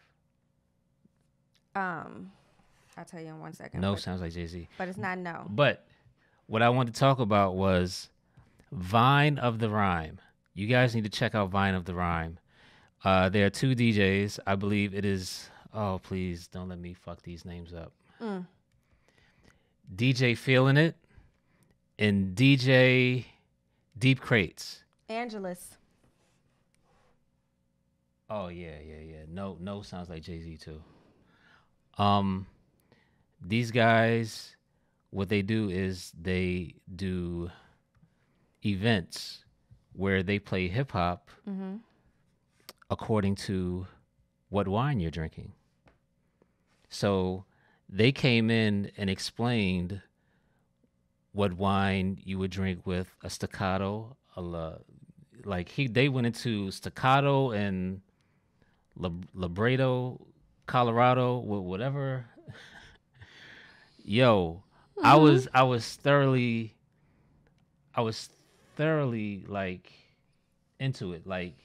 I'll tell you in 1 second. No sounds like Jay-Z. But it's not No. But what I wanted to talk about was Vine of the Rhyme. You guys need to check out Vine of the Rhyme. There are 2 DJs. I believe it is... Oh, please don't let me fuck these names up. DJ Feeling It and DJ Deep Crates. Angelus. Oh yeah. No sounds like Jay-Z too. These guys, what they do is they do events where they play hip hop according to what wine you're drinking. So they came in and explained what wine you would drink with a staccato, they went into staccato and Labredo, Colorado, whatever. Yo, I was thoroughly like into it. Like,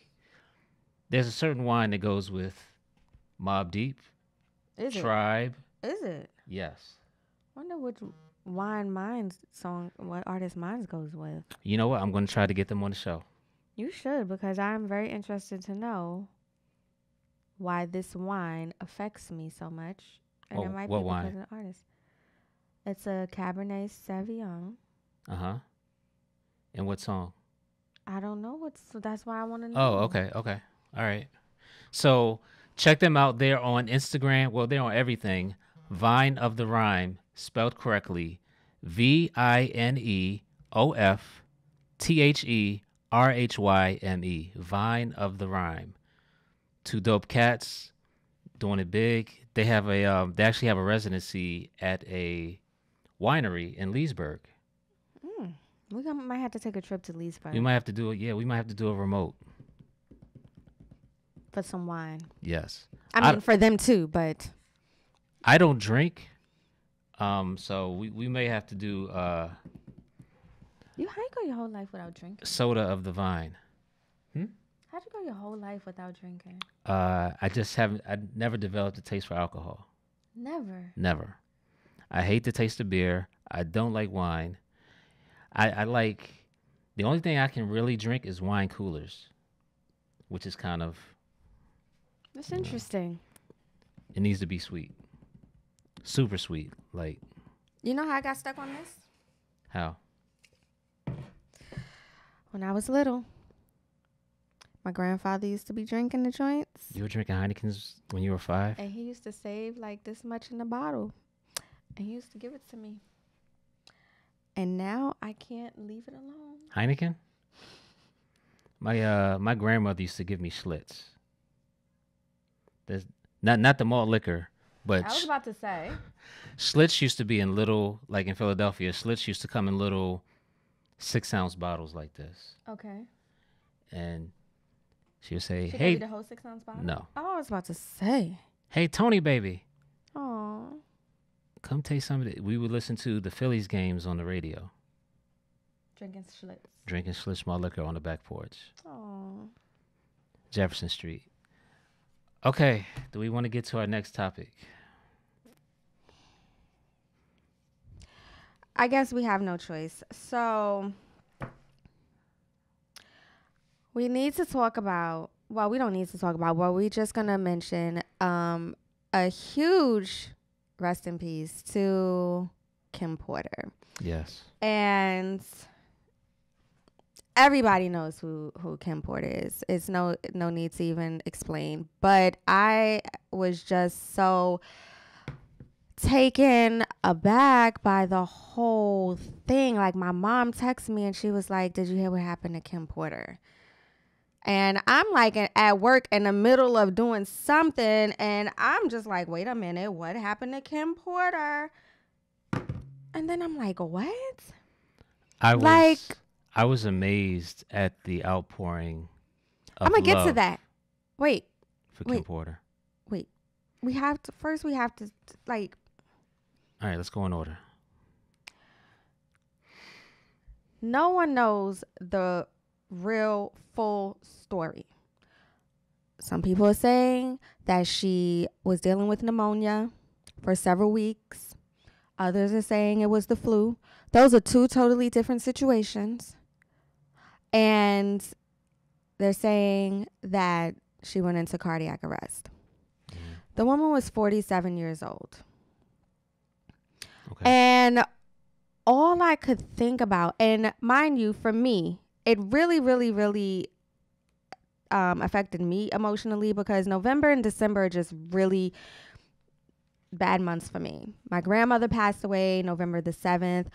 there's a certain wine that goes with Mobb Deep, Is Tribe. it? Is it? Yes. Wonder which what artist Minds goes with. You know what? I'm going to try to get them on the show. You should, because I'm very interested to know why this wine affects me so much. And it might be what because wine? of the artist. It's a Cabernet Sauvignon. Uh-huh. And what song? I don't know that's why I want to know. Oh, okay. All right. So check them out. They're on Instagram. Well, they're on everything. Vine of the Rhyme, spelled correctly. VINEOFTHERHYME. Vine of the Rhyme. Two dope cats doing it big. They have they actually have a residency at a winery in Leesburg. We might have to take a trip to Leesburg. We might have to do it. Yeah, we might have to do a remote. For some wine. Yes. I mean, for them too, but. I don't drink. So we may have to do How you go your whole life without drinking? Soda of the Vine. How'd you go your whole life without drinking? I never developed a taste for alcohol. Never. I hate the taste of beer. I don't like wine. I like, the only thing I can really drink is wine coolers, which is kind of. That's interesting. It needs to be sweet. Super sweet. Like. You know how I got stuck on this? How? When I was little, my grandfather used to be drinking the joints. You were drinking Heineken's when you were 5? And he used to save like this much in the bottle. And he used to give it to me. And now I can't leave it alone. Heineken? My grandmother used to give me Schlitz. There's not the malt liquor, but I was about to say. Schlitz used to be in little, like in Philadelphia, Schlitz used to come in little 6-ounce bottles like this. Okay. And she would say, She hey. gave you the whole 6-ounce bottle? No. Oh, I was about to say. Hey, Tony, baby. Oh. Come taste some of it. We would listen to the Phillies games on the radio. Drinking Schlitz. Drinking Schlitz malt liquor on the back porch. Oh. Jefferson Street. Okay. Do we want to get to our next topic? I guess we have no choice. So we need to talk about, well, we don't need to talk about, well, we're just going to mention a huge rest in peace to Kim Porter. Yes. And everybody knows who Kim Porter is. It's no need to even explain. But I was just so taken aback by the whole thing. Like, my mom texted me and she was like, did you hear what happened to Kim Porter? And I'm like at work in the middle of doing something, and I'm just like, wait a minute, what happened to Kim Porter? And then I'm like, what? I was amazed at the outpouring of I'm gonna get to love that. Wait. for Kim Porter. Wait. We have to like. All right, let's go in order. No one knows the real full story. Some people are saying that she was dealing with pneumonia for several weeks. Others are saying it was the flu. Those are two totally different situations. And they're saying that she went into cardiac arrest. The woman was 47 years old. Okay. And all I could think about, and mind you, for me, it really, really, really affected me emotionally because November and December are just really bad months for me. My grandmother passed away November the 7th.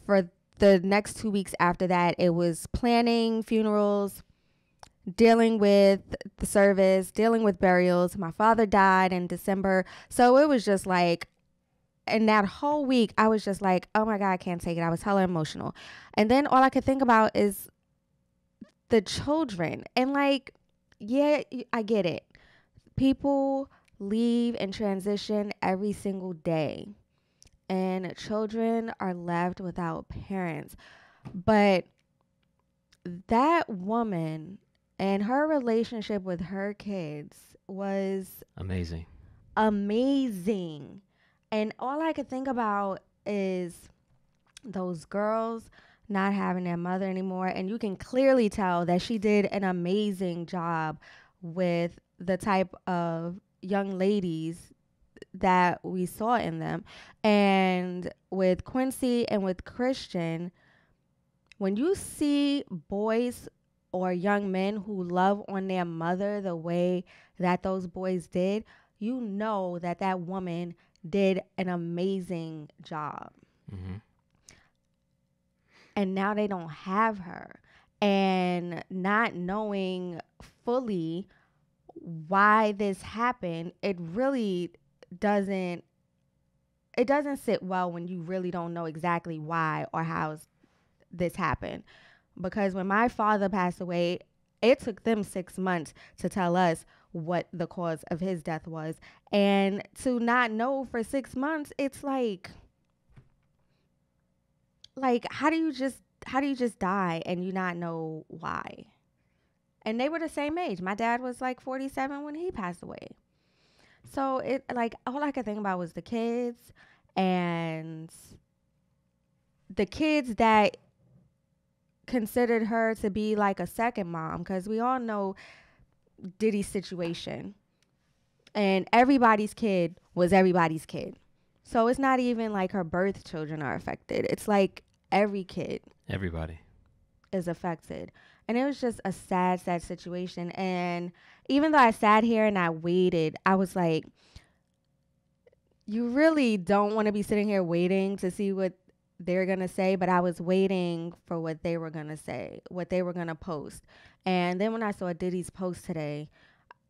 For the next 2 weeks after that, it was planning funerals, dealing with the service, dealing with burials. My father died in December. So it was just like, and that whole week, I was just like, oh my God, I can't take it. I was hella emotional. And then all I could think about is the children. And like, yeah, I get it. People leave and transition every single day. And children are left without parents. But that woman and her relationship with her kids was Amazing. amazing. And all I could think about is those girls not having their mother anymore. And you can clearly tell that she did an amazing job with the type of young ladies that we saw in them. And with Quincy and with Christian, when you see boys or young men who love on their mother the way that those boys did, you know that that woman did an amazing job. Mm-hmm. And now they don't have her. And not knowing fully why this happened, it doesn't sit well when you really don't know exactly why or how this happened. Because when my father passed away, it took them 6 months to tell us what the cause of his death was. And to not know for 6 months, it's like how do you just die and you not know why? And they were the same age. My dad was like 47 when he passed away. So it like all I could think about was the kids and the kids that considered her to be like a second mom, because we all know Diddy's situation. And everybody's kid was everybody's kid. So it's not even like her birth children are affected. It's like every kid. Everybody is affected. And it was just a sad, sad situation. And even though I sat here and I waited, I was like, you really don't want to be sitting here waiting to see what they're going to say. But I was waiting for what they were going to say, what they were going to post. And then when I saw Diddy's post today,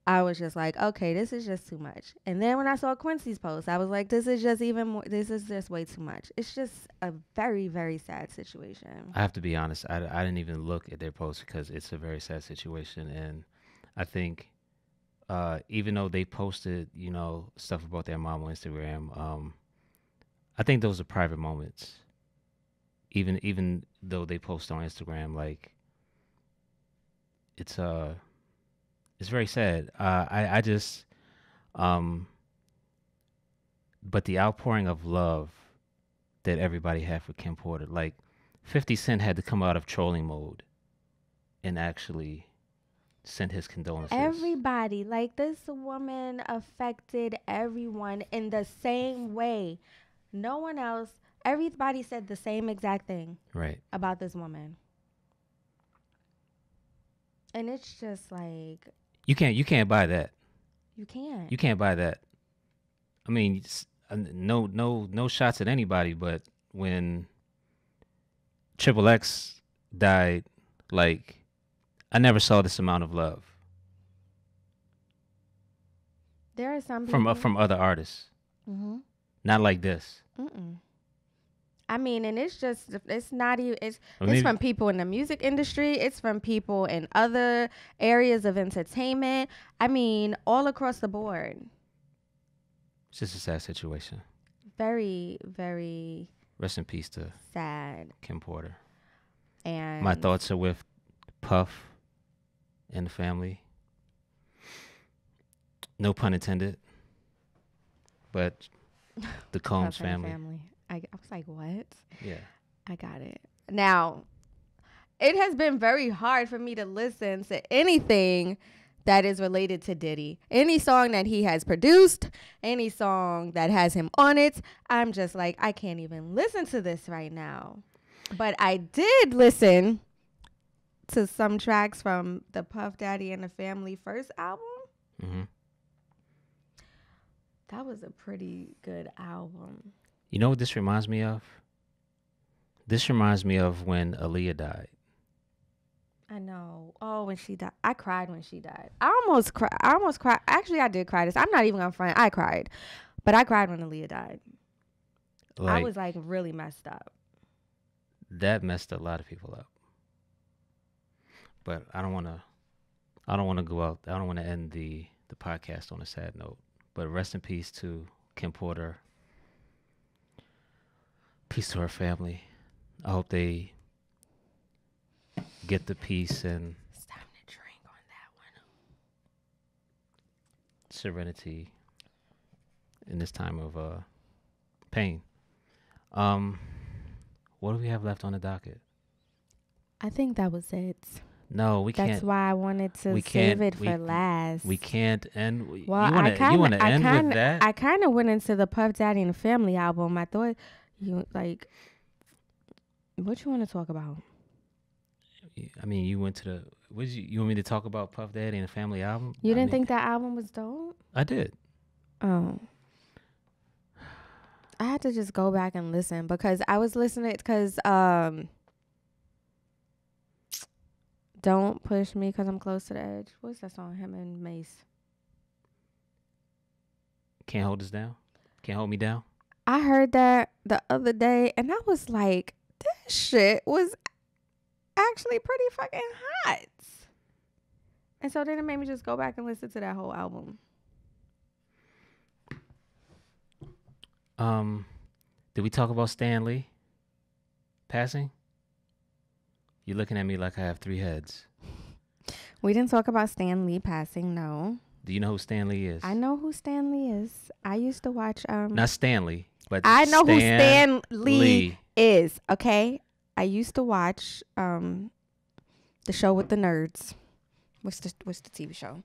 I was just like, okay, this is just too much. And then when I saw Quincy's post, I was like, this is just even more, this is just way too much. It's just a very, very sad situation. I have to be honest. I didn't even look at their post because it's a very sad situation. And I think even though they posted, stuff about their mom on Instagram, I think those are private moments. Even though they post on Instagram, like it's very sad. I just, but the outpouring of love that everybody had for Kim Porter, like 50 Cent had to come out of trolling mode and actually send his condolences. Everybody, like this woman affected everyone in the same way. No one else, everybody said the same exact thing right about this woman. And it's just like, You can't buy that. you can't. You can't buy that. I mean, no shots at anybody, but when Triple X died, like I never saw this amount of love There are some people from other artists. Mm-hmm. Not like this. Mm-mm. I mean, and it's not even, it's Maybe- from people in the music industry. It's from people in other areas of entertainment. I mean, all across the board. It's just a sad situation. Very, very Rest in peace to sad. Kim Porter. And My thoughts are with Puff and the family. No pun intended. But the Combs Puff and family. I was like, what? Yeah. I got it. Now, it has been very hard for me to listen to anything that is related to Diddy. Any song that he has produced, any song that has him on it, I'm just like, I can't even listen to this right now. But I did listen to some tracks from the Puff Daddy and the Family first album. Mm-hmm. That was a pretty good album. You know what this reminds me of? This reminds me of when Aaliyah died. I know. Oh, when she died. I cried when she died. I almost cried. Actually, I did cry this. I'm not even gonna front. I cried. But I cried when Aaliyah died. Like, I was like really messed up. that messed a lot of people up. But I don't want to go out. I don't want to end the podcast on a sad note. But rest in peace to Kim Porter. Peace to her family. I hope they get the peace and It's time to drink on that one. serenity in this time of pain. What do we have left on the docket? I think that was it. No, we can't. That's why I wanted to we save can't- it we- for last. We can't end. Well, you want to end with that? I kind of went into the Puff Daddy and the Family album. I thought you like, what you want to talk about? I mean, you went to the. You want me to talk about Puff Daddy and the Family album? You I didn't mean, think that album was dope? I did. Oh. I had to just go back and listen because I was listening because Don't Push Me Because I'm Close to the Edge. What's that song? Him and Mace. Can't hold us down. Can't hold me down. I heard that the other day and I was like, this shit was actually pretty fucking hot. And so then it made me just go back and listen to that whole album. Did we talk about Stan Lee passing? You're looking at me like I have 3 heads. We didn't talk about Stan Lee passing, no. Do you know who Stan Lee is? I know who Stan Lee is. I used to watch Not Stanley, but I know who Stan Lee. Lee is, okay? I used to watch the show with the nerds. What's the TV show?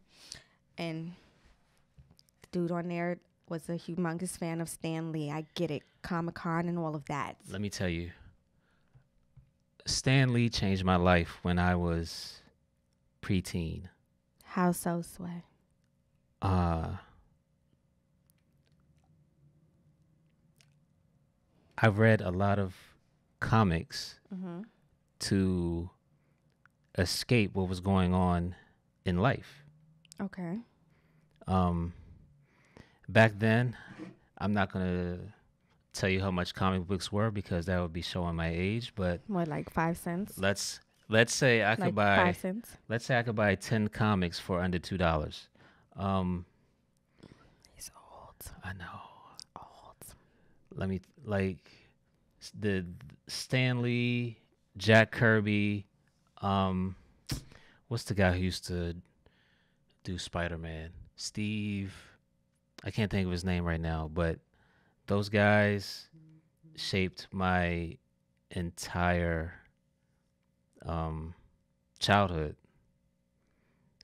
And the dude on there was a humongous fan of Stan Lee. I get it. Comic-Con and all of that. Let me tell you, Stan Lee changed my life when I was preteen. How so, Sway? I've read a lot of comics Mm-hmm. to escape what was going on in life. Okay. Back then, I'm not gonna tell you how much comic books were because that would be showing my age. But What, like 5 cents? let's say I could Like buy 5 cents? let's say I could buy 10 comics for under $2. He's old. I know. Old. Let me the Stan Lee, Jack Kirby, what's the guy who used to do Spider-Man? Steve. I can't think of his name right now, but those guys shaped my entire childhood.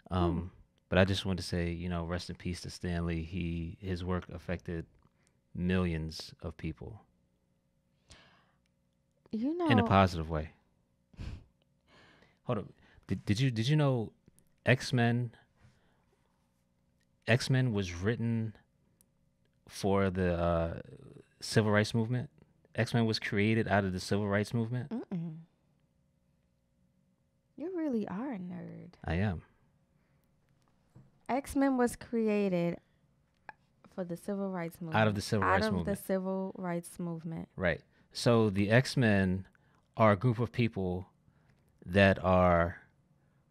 But I just want to say, rest in peace to Stan Lee. His work affected millions of people in a positive way. Hold up. Did you know X-Men was written for the civil rights movement? X-Men was created out of the civil rights movement? Mm-mm. You really are a nerd. I am. X-Men was created for the civil rights movement. Out of the civil rights Out of movement. the civil rights movement. Right. So the X-Men are a group of people that are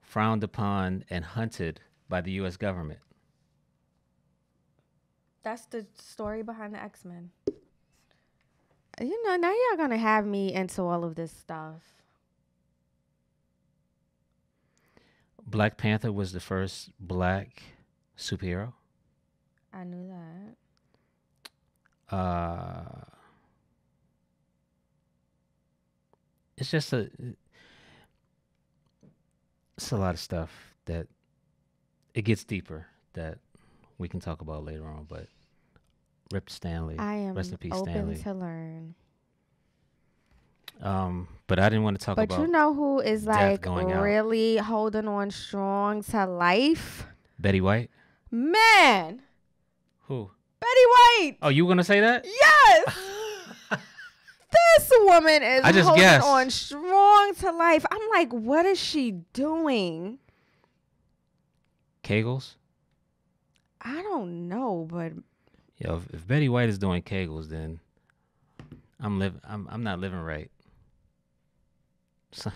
frowned upon and hunted by the U.S. government. That's the story behind the X-Men. Now y'all gonna have me into all of this stuff. Black Panther was the first black superhero. I knew that. It's a lot of stuff that it gets deeper that we can talk about later on, but Rip Stanley. I am Rest in peace, open Stanley. to learn. But I didn't want to talk But about you know who is death like going out. really holding on strong to life? Betty White. Man, Who? Betty White. Oh, you were gonna say that? Yes. This woman is I just holding guessed. on strong to life. I'm like, what is she doing? Kegels. I don't know, but Yo, if Betty White is doing Kegels, then I'm not living right. So,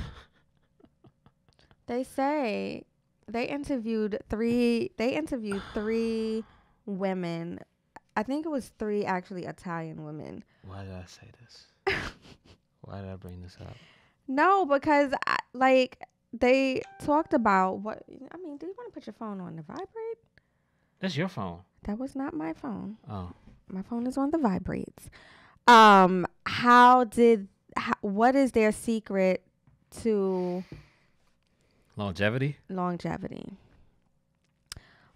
they say they interviewed three women. I think it was three actually Italian women. why did I say this? Why did I bring this up? No, because they talked about what I mean, do you want to put your phone on the vibrate? That's your phone. That was not my phone. Oh, My phone is on the vibrates. What is their secret to longevity.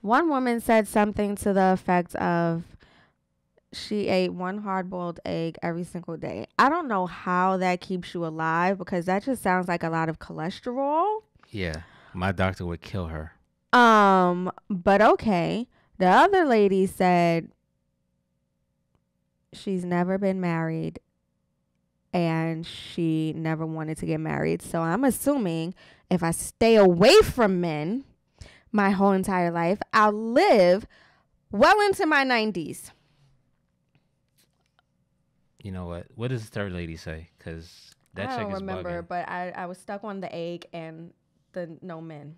One woman said something to the effect of she ate one hard-boiled egg every single day. I don't know how that keeps you alive because that just sounds like a lot of cholesterol. Yeah, my doctor would kill her. But okay. The other lady said she's never been married and she never wanted to get married. So I'm assuming if I stay away from men my whole entire life, I'll live well into my 90s. You know what? What does the third lady say? Because that I chick don't is remember, bugging. but I was stuck on the egg and the no men.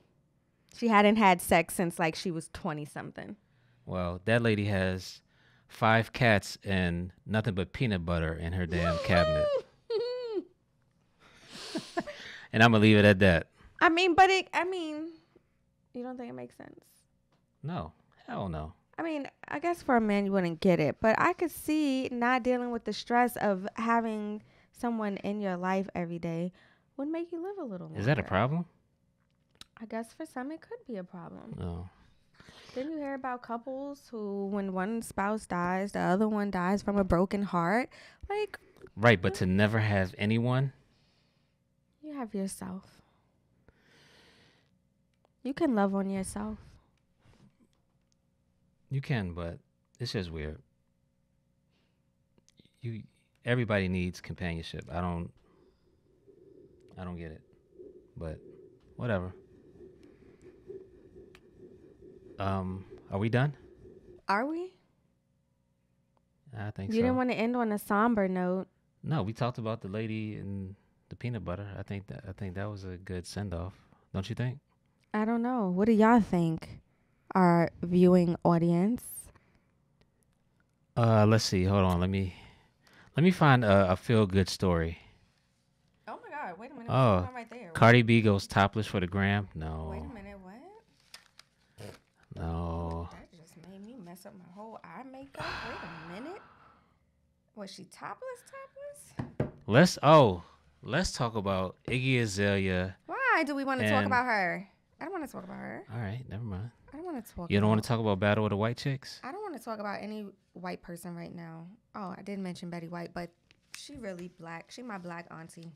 She hadn't had sex since like she was 20 something. Well, that lady has 5 cats and nothing but peanut butter in her damn cabinet. And I'm gonna leave it at that. I mean, you don't think it makes sense? No, hell no. I mean, I guess for a man you wouldn't get it, but I could see not dealing with the stress of having someone in your life every day would make you live a little longer. Is that a problem? I guess for some it could be a problem. No. Didn't you hear about couples who, when one spouse dies, the other one dies from a broken heart? Like, Right, but to never have anyone. you have yourself. You can love on yourself. You can, but it's just weird. Everybody needs companionship. I don't get it. But whatever. Are we done? Are we? I think You so. didn't want to end on a somber note. No, we talked about the lady and the peanut butter. I think that was a good send off. Don't you think? I don't know. What do y'all think, our viewing audience? Let's see. Hold on. Let me find a feel good story. Oh my God! Wait a minute. Oh, What's going on right there? Cardi B goes topless for the gram. No. Wait a minute. What? No. That just made me mess up my whole eye makeup. Wait a minute. Was she topless? Let's talk about Iggy Azalea. Why do we want to talk And- about her? I don't want to talk about her. All right, never mind. I don't want to talk. You don't want to talk about Battle of the White Chicks? I don't want to talk about any white person right now. Oh, I did mention Betty White, but she really black. She my black auntie.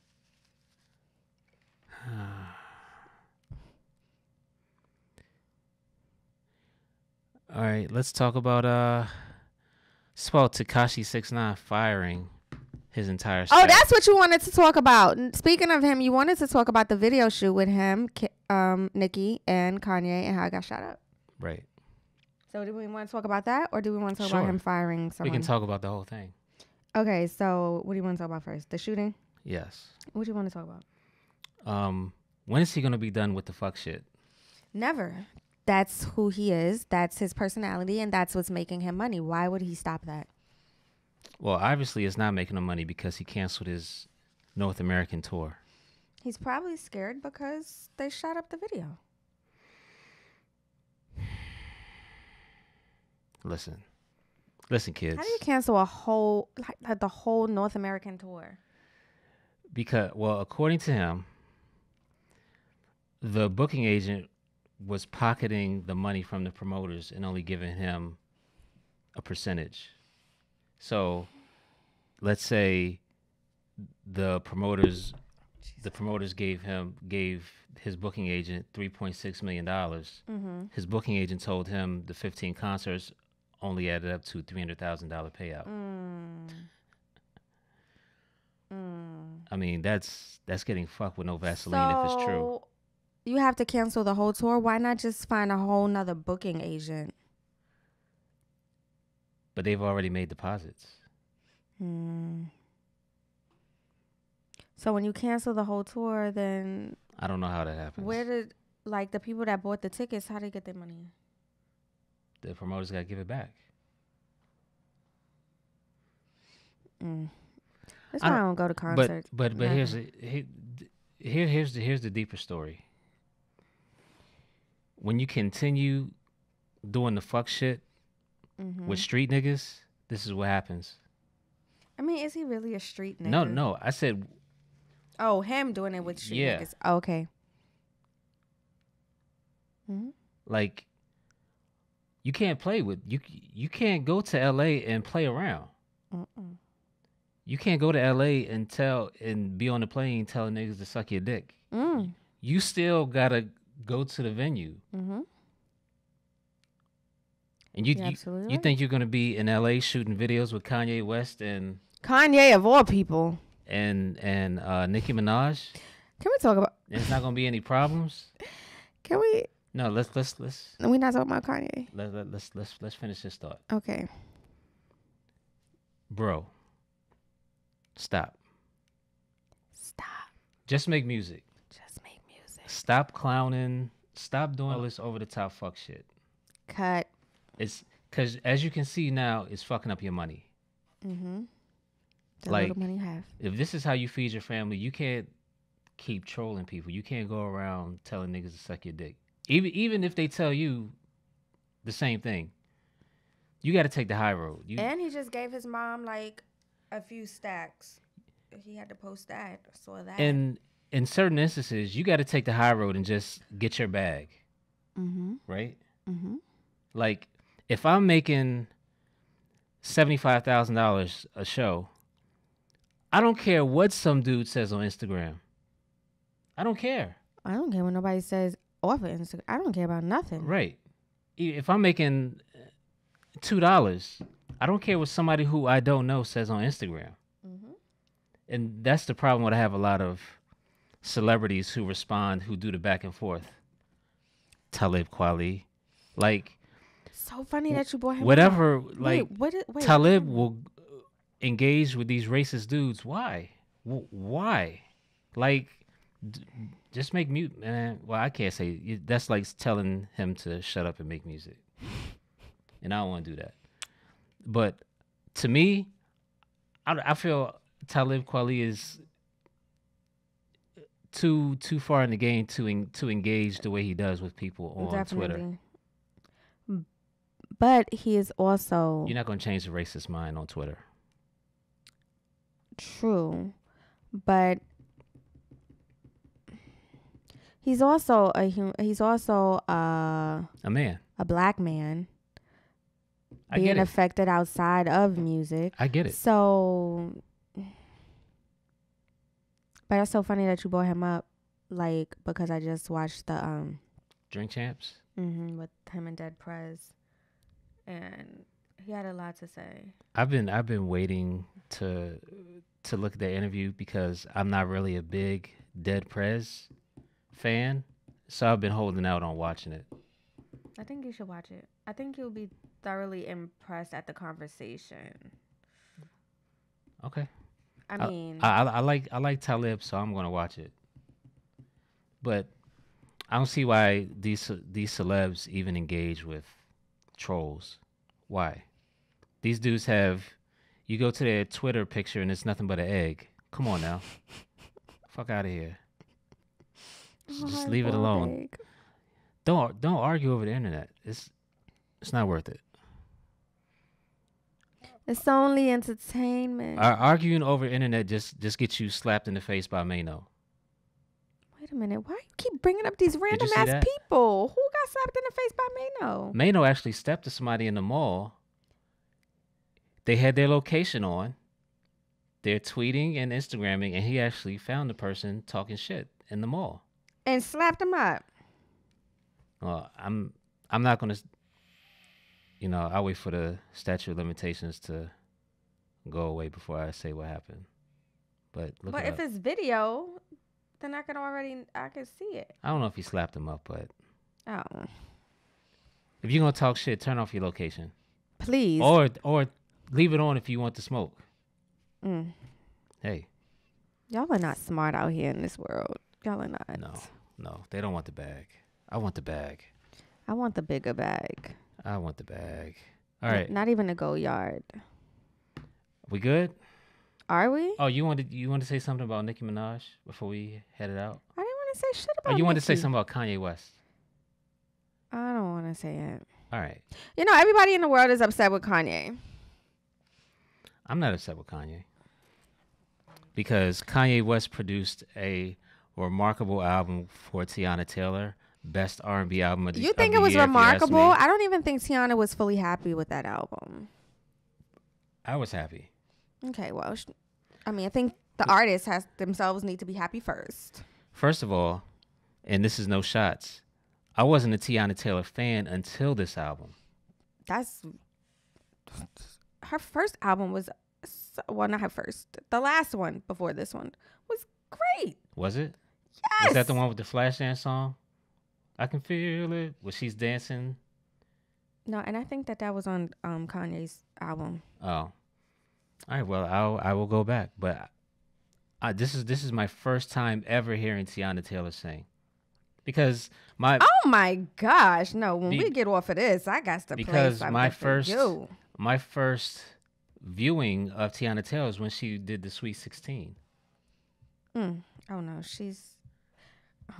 All right, let's talk about it's about Tekashi 6ix9ine firing his entire Oh, staff. that's what you wanted to talk about. Speaking of him, you wanted to talk about the video shoot with him, Nicki, and Kanye, and how it got shot up. Right. So do we want to talk about that, or do we want to talk about Sure. him firing someone? We can talk about the whole thing. Okay, so what do you want to talk about first? The shooting? Yes. What do you want to talk about? When is he gonna be done with the fuck shit? Never. That's who he is. That's his personality, and that's what's making him money. Why would he stop that? Well, obviously it's not making him money because he canceled his North American tour. He's probably scared because they shot up the video. Listen, kids. How do you cancel the whole North American tour? Because, well, according to him, the booking agent was pocketing the money from the promoters and only giving him a percentage. So, let's say the promoters gave his booking agent $3.6 million. His booking agent told him the 15 concerts only added up to $300,000 payout. I mean, that's getting fucked with no Vaseline if it's true. You have to cancel the whole tour. Why not just find a whole nother booking agent? But they've already made deposits. So when you cancel the whole tour, then I don't know how that happens. where did the people that bought the tickets? How they get their money? The promoters got to give it back. That's why I don't go to concerts. But here's the deeper story. When you continue doing the fuck shit with street niggas, this is what happens. I mean, is he really a street nigga? No. I said. Oh, him doing it with street niggas. Oh, okay. Like, you can't play with you can't go to L.A. and play around. You can't go to L.A. and be on the plane telling niggas to suck your dick. You still gotta go to the venue. And you think you're gonna be in L.A. shooting videos with Kanye West and Kanye of all people and Nicki Minaj? Can we talk about? There's not gonna be any problems. Can we? No, let's. We're not talking about Kanye. Let's finish this thought. Okay. Bro, stop. Just make music. Stop clowning. Stop doing all this over the top fuck shit. Cut. It's because as you can see now, it's fucking up your money. The little money you have. If this is how you feed your family, you can't keep trolling people. You can't go around telling niggas to suck your dick. Even if they tell you the same thing, you got to take the high road. And he just gave his mom like a few stacks. He had to post that. I saw that. And in certain instances, you got to take the high road and just get your bag. Right? Like, if I'm making $75,000 a show, I don't care what some dude says on Instagram. I don't care. I don't care what nobody says off of Instagram. I don't care about nothing. Right. If I'm making $2, I don't care what somebody who I don't know says on Instagram. And that's the problem with I have a lot of celebrities who respond, who do the back and forth. Talib Kweli. Like, so funny that you brought him whatever, up. like, wait, Talib will engage with these racist dudes. Why? Why? Like, just make music, man. Well, I can't say. That's like telling him to shut up and make music. And I don't want to do that. But to me, I feel Talib Kweli is too far in the game to engage the way he does with people on Twitter. But he is also... You're not going to change the racist mind on Twitter. True. But he's also a man. A black man. I get being it. affected outside of music. I get it. So... But it's so funny that you brought him up, like, because I just watched the Drink Champs with him and Dead Prez, and he had a lot to say. I've been waiting to look at that interview because I'm not really a big Dead Prez fan, so I've been holding out on watching it. I think you should watch it. I think you'll be thoroughly impressed at the conversation. Okay. I mean, I like Talib, so I'm gonna watch it. But I don't see why these celebs even engage with trolls. Why? These dudes you go to their Twitter picture and it's nothing but an egg. Come on now, fuck out of here. Just leave it alone. Egg. Don't argue over the internet. It's not worth it. It's only entertainment. Arguing over internet just gets you slapped in the face by Mano. Wait a minute. Why you keep bringing up these random ass people? Who got slapped in the face by Mano? Mano actually stepped to somebody in the mall. They had their location on. they're tweeting and Instagramming, and he actually found the person talking shit in the mall. And slapped him up. Well, I'm not gonna, I'll wait for the statute of limitations to go away before I say what happened. But if it's video, then I can see it. I don't know if he slapped him up, but Oh, if you're gonna talk shit, turn off your location, please. or leave it on if you want to smoke. Mm. Hey, Y'all are not smart out here in this world. Y'all are not. no, they don't want the bag. I want the bag. I want the bigger bag. I want the bag. All right, Not even a go yard. we good? Are we? Oh, you wanted to say something about Nicki Minaj before we headed out? I didn't want to say shit about Oh, you wanted to say Nicki. something about Kanye West? I don't want to say it. All right, Everybody in the world is upset with Kanye. I'm not upset with Kanye because Kanye West produced a remarkable album for Tiana Taylor, best R&B album of the You think of it the was year, if you ask remarkable? me. I don't even think Tiana was fully happy with that album. I was happy. Okay, well, I think the artists themselves need to be happy first. First of all, and this is no shots, I wasn't a Tiana Taylor fan until this album. That's her first album was, well, not her first. The last one before this one was great. Was it? Yes. Was that the one with the Flashdance song? I can feel it. Where she's dancing. No, and I think that was on Kanye's album. Oh, all right. Well, I will go back, but this is my first time ever hearing Tiana Taylor sing, because Oh my gosh! No, when we get off of this, I got to play because something for you. my first viewing of Tiana Taylor was when she did the Sweet 16. Oh no, oh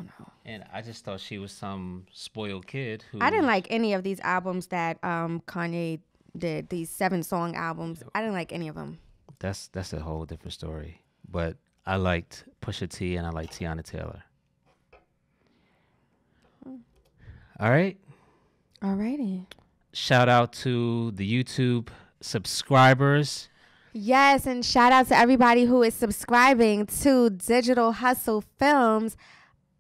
no. And I just thought she was some spoiled kid who I didn't like any of these albums that Kanye did. These 7-song albums. I didn't like any of them. That's a whole different story. But I liked Pusha T and I liked Tiana Taylor. All right. Alrighty. Shout out to the YouTube subscribers. Yes, and shout out to everybody who is subscribing to Digital Hustle Films.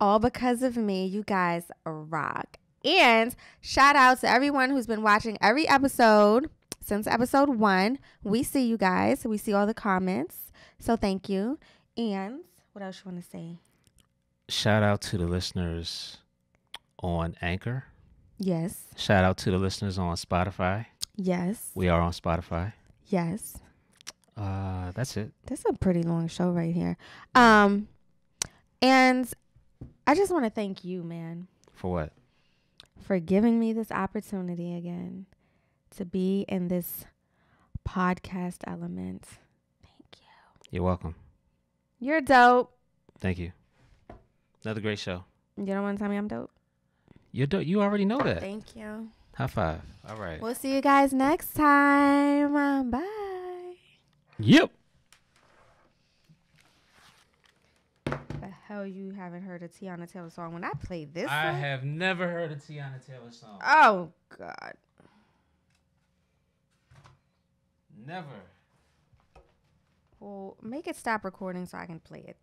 All because of me. You guys rock. And shout out to everyone who's been watching every episode since episode 1. We see you guys. We see all the comments. So thank you. And what else you want to say? Shout out to the listeners on Anchor. Yes. Shout out to the listeners on Spotify. Yes. We are on Spotify. Yes. That's it. This is a pretty long show right here. And I just want to thank you, man. For what? For giving me this opportunity again to be in this podcast element. Thank you. You're welcome. You're dope. Thank you. Another great show. You don't want to tell me I'm dope? You're dope. You already know that. Thank you. High five. All right. We'll see you guys next time. Bye. Yep. The hell you haven't heard a Tiana Taylor song? When I play this I song? have never heard a Tiana Taylor song. Oh, God. Never. Well, make it stop recording so I can play it.